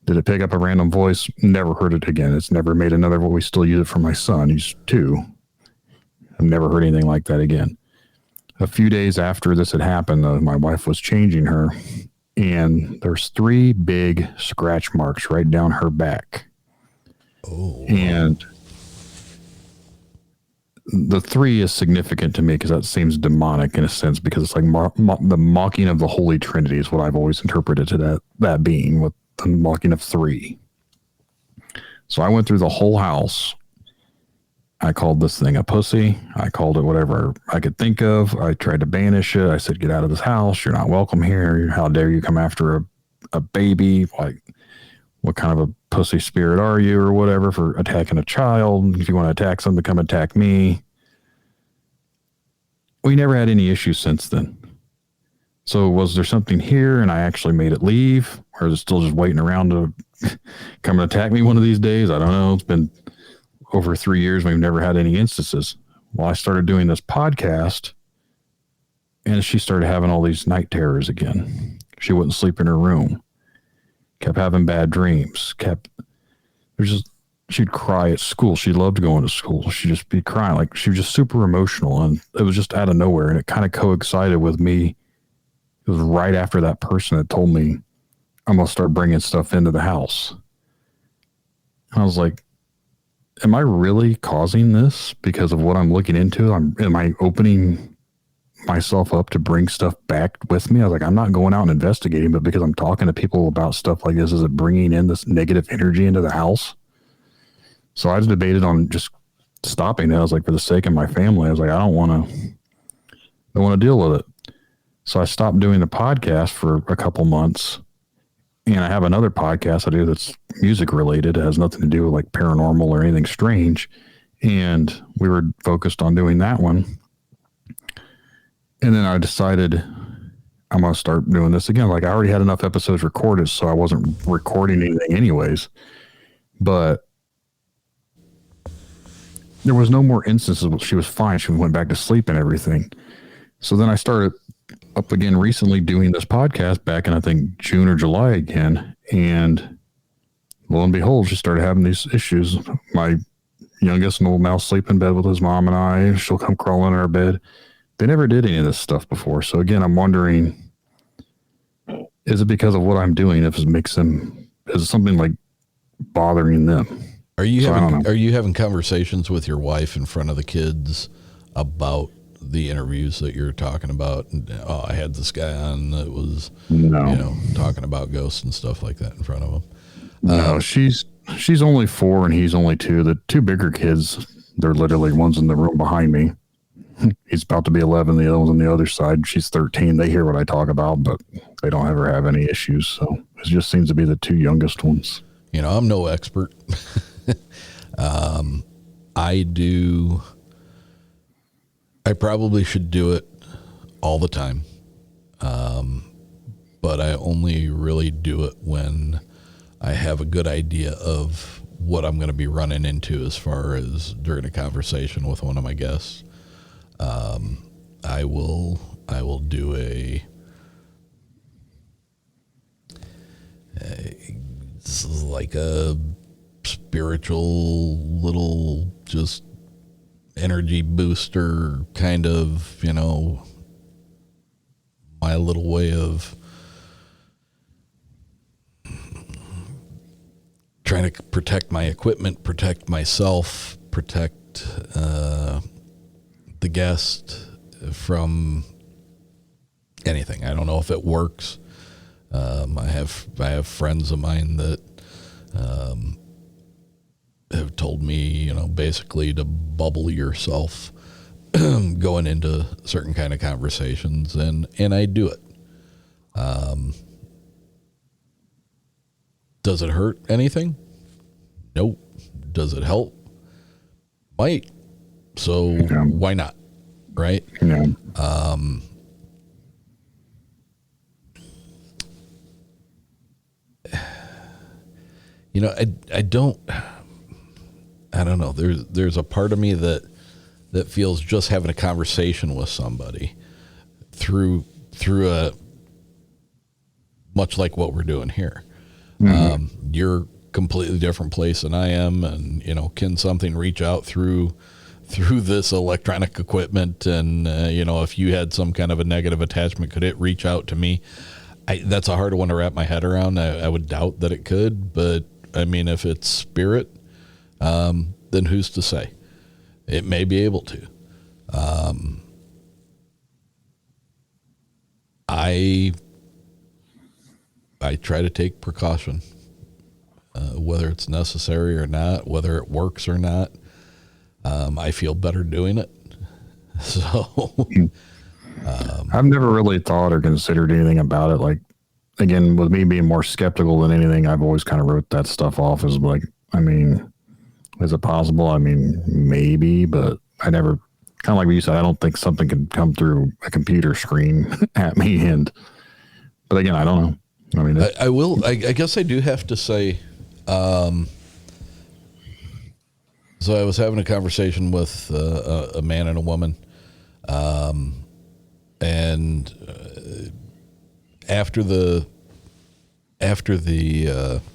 did it pick up a random voice? Never heard it again. It's never made another voice. We still use it for my son. He's 2. I've never heard anything like that again. A few days after this had happened, my wife was changing her, and there's 3 big scratch marks right down her back.
Oh.
And the 3 is significant to me because that seems demonic in a sense, because it's like the mocking of the Holy Trinity is what I've always interpreted to that being, with the mocking of 3. So I went through the whole house. I called this thing a pussy. I called it whatever I could think of. I tried to banish it. I said, get out of this house. You're not welcome here. How dare you come after a baby? Like, what kind of a pussy spirit are you, or whatever, for attacking a child? If you want to attack something, come attack me. We never had any issues since then. So was there something here and I actually made it leave, or is it still just waiting around to come and attack me one of these days? I don't know. It's been over 3 years. We've never had any instances. Well, I started doing this podcast, and she started having all these night terrors again. She wouldn't sleep in her room. Kept having bad dreams. She'd cry at school. She loved going to school. She'd just be crying. Like, she was just super emotional, and it was just out of nowhere. And it kind of coincided with me. It was right after that person had told me, I'm going to start bringing stuff into the house. And I was like, am I really causing this because of what I'm looking into? Am I opening myself up to bring stuff back with me? I was like, I'm not going out and investigating, but because I'm talking to people about stuff like this, is it bringing in this negative energy into the house? So I debated on just stopping it. I was like, for the sake of my family, I was like, I don't want to deal with it. So I stopped doing the podcast for a couple months. And I have another podcast I do that's music related. It has nothing to do with like paranormal or anything strange. And we were focused on doing that one. And then I decided I'm going to start doing this again. Like, I already had enough episodes recorded, so I wasn't recording anything anyways. But there was no more instances. She was fine. She went back to sleep and everything. So then I started up again recently doing this podcast back in, I think, June or July again. And lo and behold, she started having these issues. My youngest will now sleep in bed with his mom and I. She'll come crawling in our bed. They never did any of this stuff before. So again, I'm wondering, is it because of what I'm doing? If it makes them, is it something like bothering them?
Are you having conversations with your wife in front of the kids about the interviews that you're talking about? Oh, I had this guy on that was, talking about ghosts and stuff like that in front of them.
No, she's only 4 and he's only 2. The 2 bigger kids, they're literally, one's in the room behind me. He's about to be 11. The other one's on the other side. She's 13. They hear what I talk about, but they don't ever have any issues. So it just seems to be the 2 youngest ones.
I'm no expert. I probably should do it all the time. But I only really do it when I have a good idea of what I'm going to be running into as far as during a conversation with one of my guests. I will do this is like a spiritual little just energy booster kind of, my little way of trying to protect my equipment, protect myself, protect the guest from anything. I don't know if it works. I have friends of mine that have told me, basically to bubble yourself going into certain kind of conversations, and I do it. Does it hurt anything? Nope. Does it help? Might. So why not? Right?
Yeah.
I don't know. There's a part of me that feels just having a conversation with somebody through a, much like what we're doing here. You're completely different place than I am. And, can something reach out through this electronic equipment? And, if you had some kind of a negative attachment, could it reach out to me? That's a hard one to wrap my head around. I would doubt that it could, but I mean, if it's spirit, then who's to say? It may be able to. I try to take precaution, whether it's necessary or not, whether it works or not. I feel better doing it. So
I've never really thought or considered anything about it. Like, again, with me being more skeptical than anything, I've always kind of wrote that stuff off as like, I mean, is it possible? I mean, maybe, but I never, kind of like what you said, I don't think something can come through a computer screen at me. But again, I don't know. I mean,
I guess I do have to say, so I was having a conversation with a man and a woman, and after the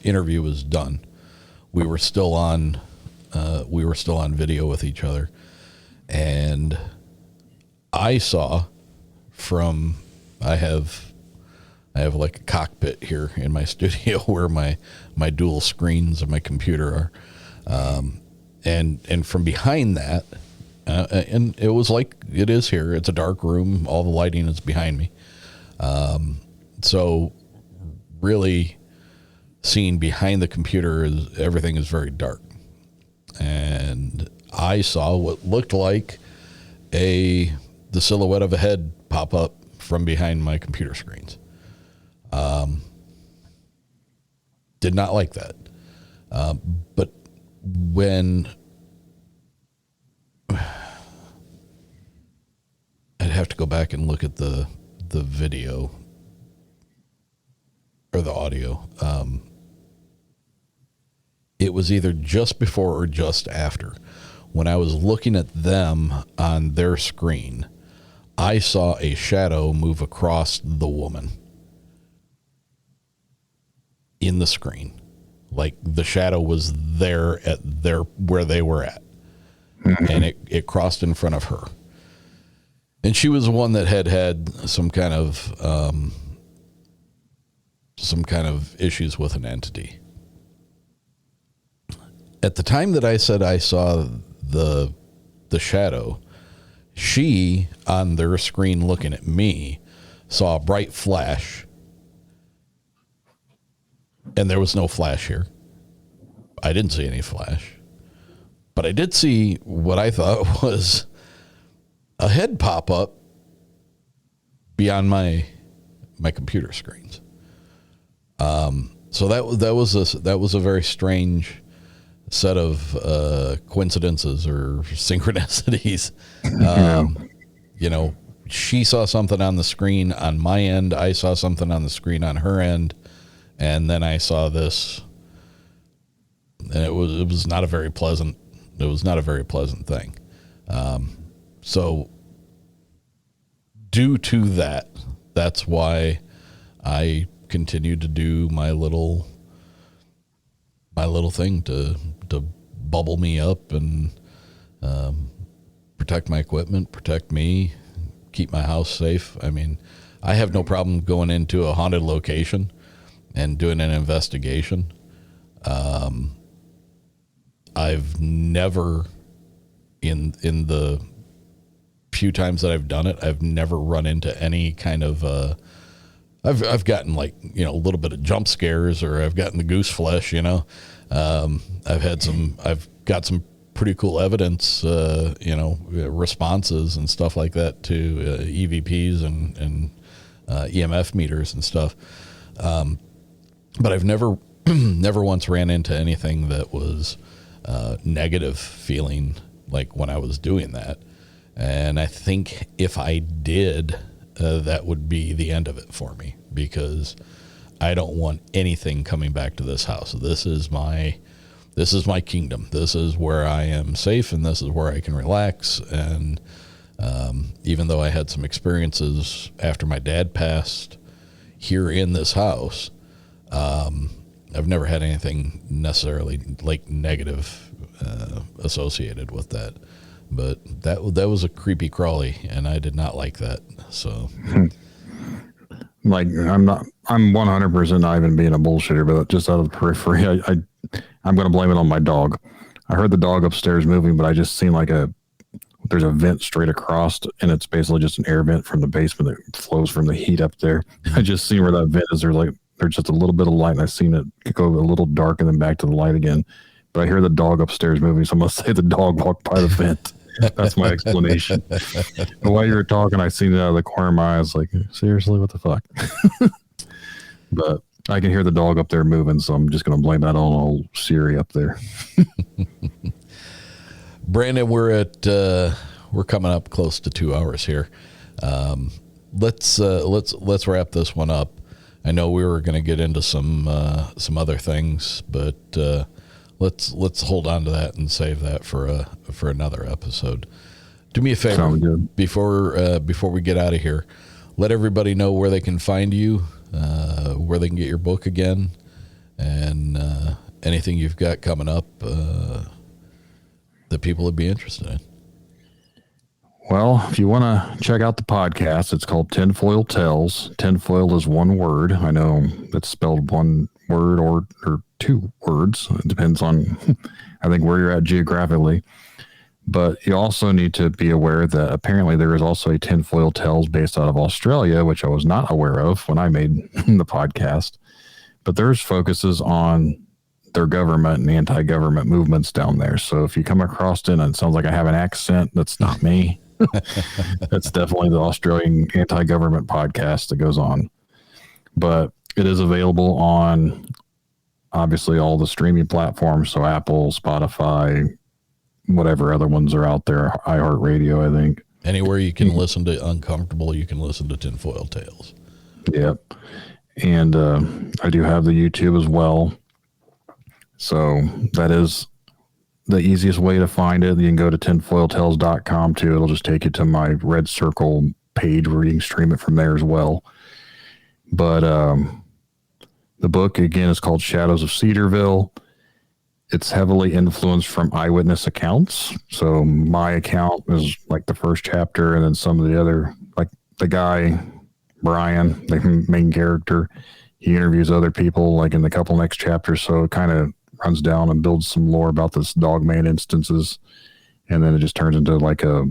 interview was done, we were still on video with each other, and I saw from I have like a cockpit here in my studio where my dual screens of my computer are, and from behind that, and it was like it is here. It's a dark room. All the lighting is behind me. So really seeing behind the computer everything is very dark. And I saw what looked like the silhouette of a head pop up from behind my computer screens. Did not like that. But when I'd have to go back and look at the video or the audio. It was either just before or just after. When I was looking at them on their screen, I saw a shadow move across the woman in the screen. Like the shadow was there at where they were at. And it crossed in front of her. And she was the one that had some kind of issues with an entity. At the time that I said I saw the shadow, she, on their screen looking at me, saw a bright flash. And there was no flash here. I didn't see any flash. But I did see what I thought was a head pop up beyond my computer screens. So that was a very strange set of coincidences or synchronicities. She saw something on the screen on my end. I saw something on the screen on her end, and then I saw this, and it was not a very pleasant. It was not a very pleasant thing. So due to that, that's why I continue to do my little thing to bubble me up and protect my equipment, protect me, keep my house safe. I mean, I have no problem going into a haunted location and doing an investigation. I've never, in the few times that I've done it, I've never run into any kind of, I've gotten a little bit of jump scares, or I've gotten the goose flesh, I've got some pretty cool evidence, responses and stuff like that to EVPs and EMF meters and stuff. But I've never once ran into anything that was negative feeling like when I was doing that. And I think if I did, that would be the end of it for me, because I don't want anything coming back to this house. This is my kingdom. This is where I am safe, and this is where I can relax. And even though I had some experiences after my dad passed here in this house, I've never had anything necessarily like negative associated with that. But that was a creepy crawly, and I did not like that. So,
like, I'm 100% not even being a bullshitter, but just out of the periphery, I'm going to blame it on my dog. I heard the dog upstairs moving, but I just seen there's a vent straight across, and it's basically just an air vent from the basement that flows from the heat up there. I just seen where that vent is. There's just a little bit of light, and I seen it go a little dark and then back to the light again. But I hear the dog upstairs moving, so I'm going to say the dog walked by the vent. That's my explanation. And while you were talking, I seen it out of the corner of my eyes, like, seriously, what the fuck? But I can hear the dog up there moving, so I'm just going to blame that on old Siri up there.
Brandon, we're coming up close to 2 hours here. Let's wrap this one up. I know we were going to get into some other things, but let's hold on to that and save that for another episode. Do me a favor before we get out of here. Let everybody know where they can find you, where they can get your book again, and anything you've got coming up that people would be interested in.
Well, if you want to check out the podcast, it's called Tinfoil Tales. Tinfoil is one word. I know it's spelled one word or two words. It depends on, I think, where you're at geographically. But you also need to be aware that apparently there is also a Tinfoil Tales based out of Australia, which I was not aware of when I made the podcast. But theirs focuses on their government and anti-government movements down there. So if you come across it and it sounds like I have an accent, that's not me. That's definitely the Australian anti-government podcast that goes on. But it is available on obviously all the streaming platforms. So Apple, Spotify, whatever other ones are out there, iHeartRadio, I think.
Anywhere you can listen to Uncomfortable, you can listen to Tinfoil Tales.
Yep. And I do have the YouTube as well. So that is the easiest way to find it. You can go to tinfoiltales.com too. It'll just take you to my red circle page where you can stream it from there as well. But the book, again, is called Shadows of Cedarville. It's heavily influenced from eyewitness accounts. So my account is like the first chapter, and then some of the other, like the guy, Brian, the main character, he interviews other people like in the couple next chapters. So it kind of runs down and builds some lore about this Dogman instances. And then it just turns into like a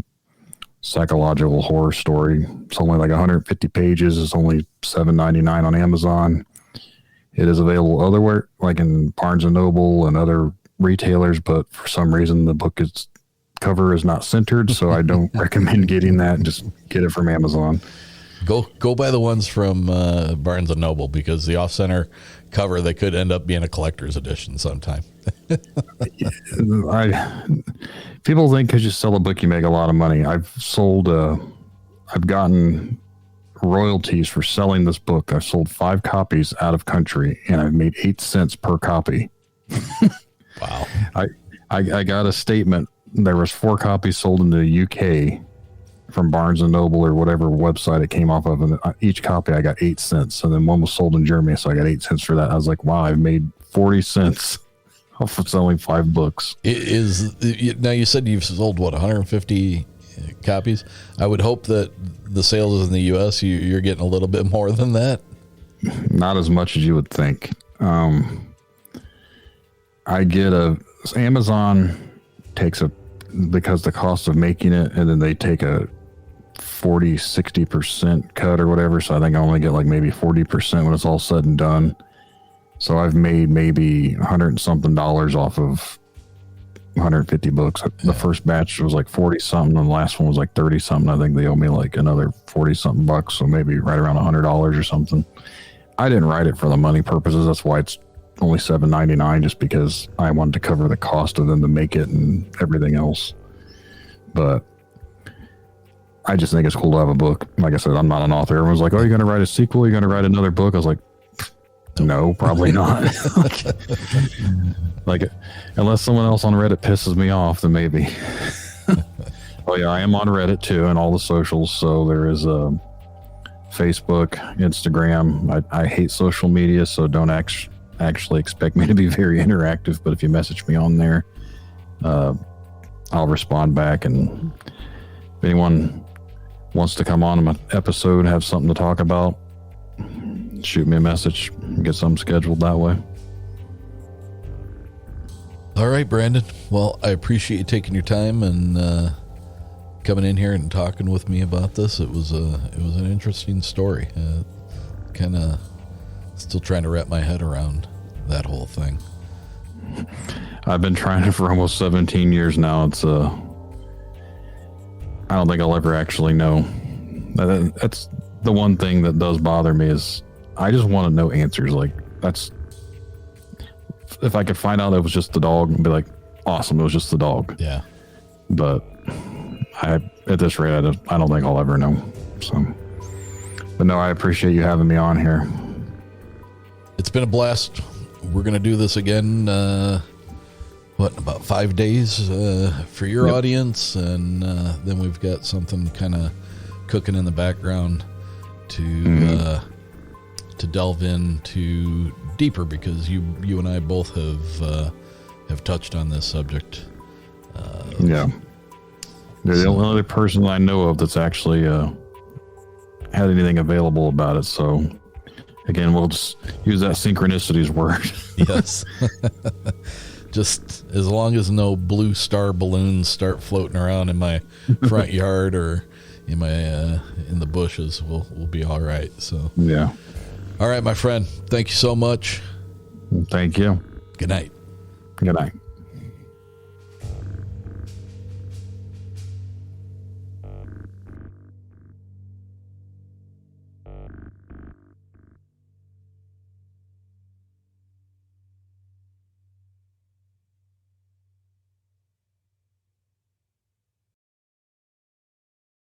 psychological horror story. It's only like 150 pages. It's only $7.99 on Amazon. It is available elsewhere, like in Barnes & Noble and other retailers, but for some reason the book cover is not centered, so I don't recommend getting that. Just get it from Amazon.
Go buy the ones from Barnes & Noble, because the off-center cover, they could end up being a collector's edition sometime.
People think because you sell a book you make a lot of money. I've gotten royalties for selling this book. I've sold 5 copies out of country, and I've made 8 cents per copy.
Wow.
I got a statement. There was 4 copies sold in the UK from Barnes & Noble or whatever website it came off of, and each copy I got 8 cents, and then one was sold in Germany, so I got 8 cents for that. I was like, wow, I've made 40 cents off of selling 5 books.
Now you said you've sold 150 copies. I would hope that the sales in the US, you're getting a little bit more than that.
Not as much as you would think. Amazon takes because the cost of making it, and then they take a 40-60% cut or whatever, so I think I only get like maybe 40% when it's all said and done. So I've made maybe $100 and something off of 150 books. The first batch was like 40 something, and the last one was like 30 something. I think they owe me like another 40 something bucks, so maybe right around $100 or something. I didn't write it for the money purposes. That's why it's only $7.99, just because I wanted to cover the cost of them to make it and everything else. But I just think it's cool to have a book. Like I said, I'm not an author. Everyone's like, "Oh, you're going to write a sequel? You're going to write another book?" I was like, no, probably not. Like, unless someone else on Reddit pisses me off, then maybe. Oh yeah, I am on Reddit too, and all the socials. So there is Facebook, Instagram. I hate social media, so don't actually expect me to be very interactive. But if you message me on there, I'll respond back. And if anyone wants to come on an episode, have something to talk about, shoot me a message, get something scheduled that way.
All right, Brandon. Well, I appreciate you taking your time and coming in here and talking with me about this. It was an interesting story. Kind of still trying to wrap my head around that whole thing.
I've been trying it for almost 17 years now. It's I don't think I'll ever actually know. That's the one thing that does bother me, is I just want to know answers. Like, that's, if I could find out it was just the dog and be like, awesome, it was just the dog.
Yeah.
But at this rate, I don't think I'll ever know. So, but no, I appreciate you having me on here.
It's been a blast. We're going to do this again, in about 5 days for your audience. And then we've got something kind of cooking in the background to delve into deeper, because you and I both have touched on this subject.
Yeah. You're the only other person I know of that's actually had anything available about it. So again, we'll just use that synchronicities word. Yes.
Just as long as no blue star balloons start floating around in my front yard or in the bushes, we'll be all right. So
yeah.
All right, my friend. Thank you so much.
Thank you.
Good night.
Good night.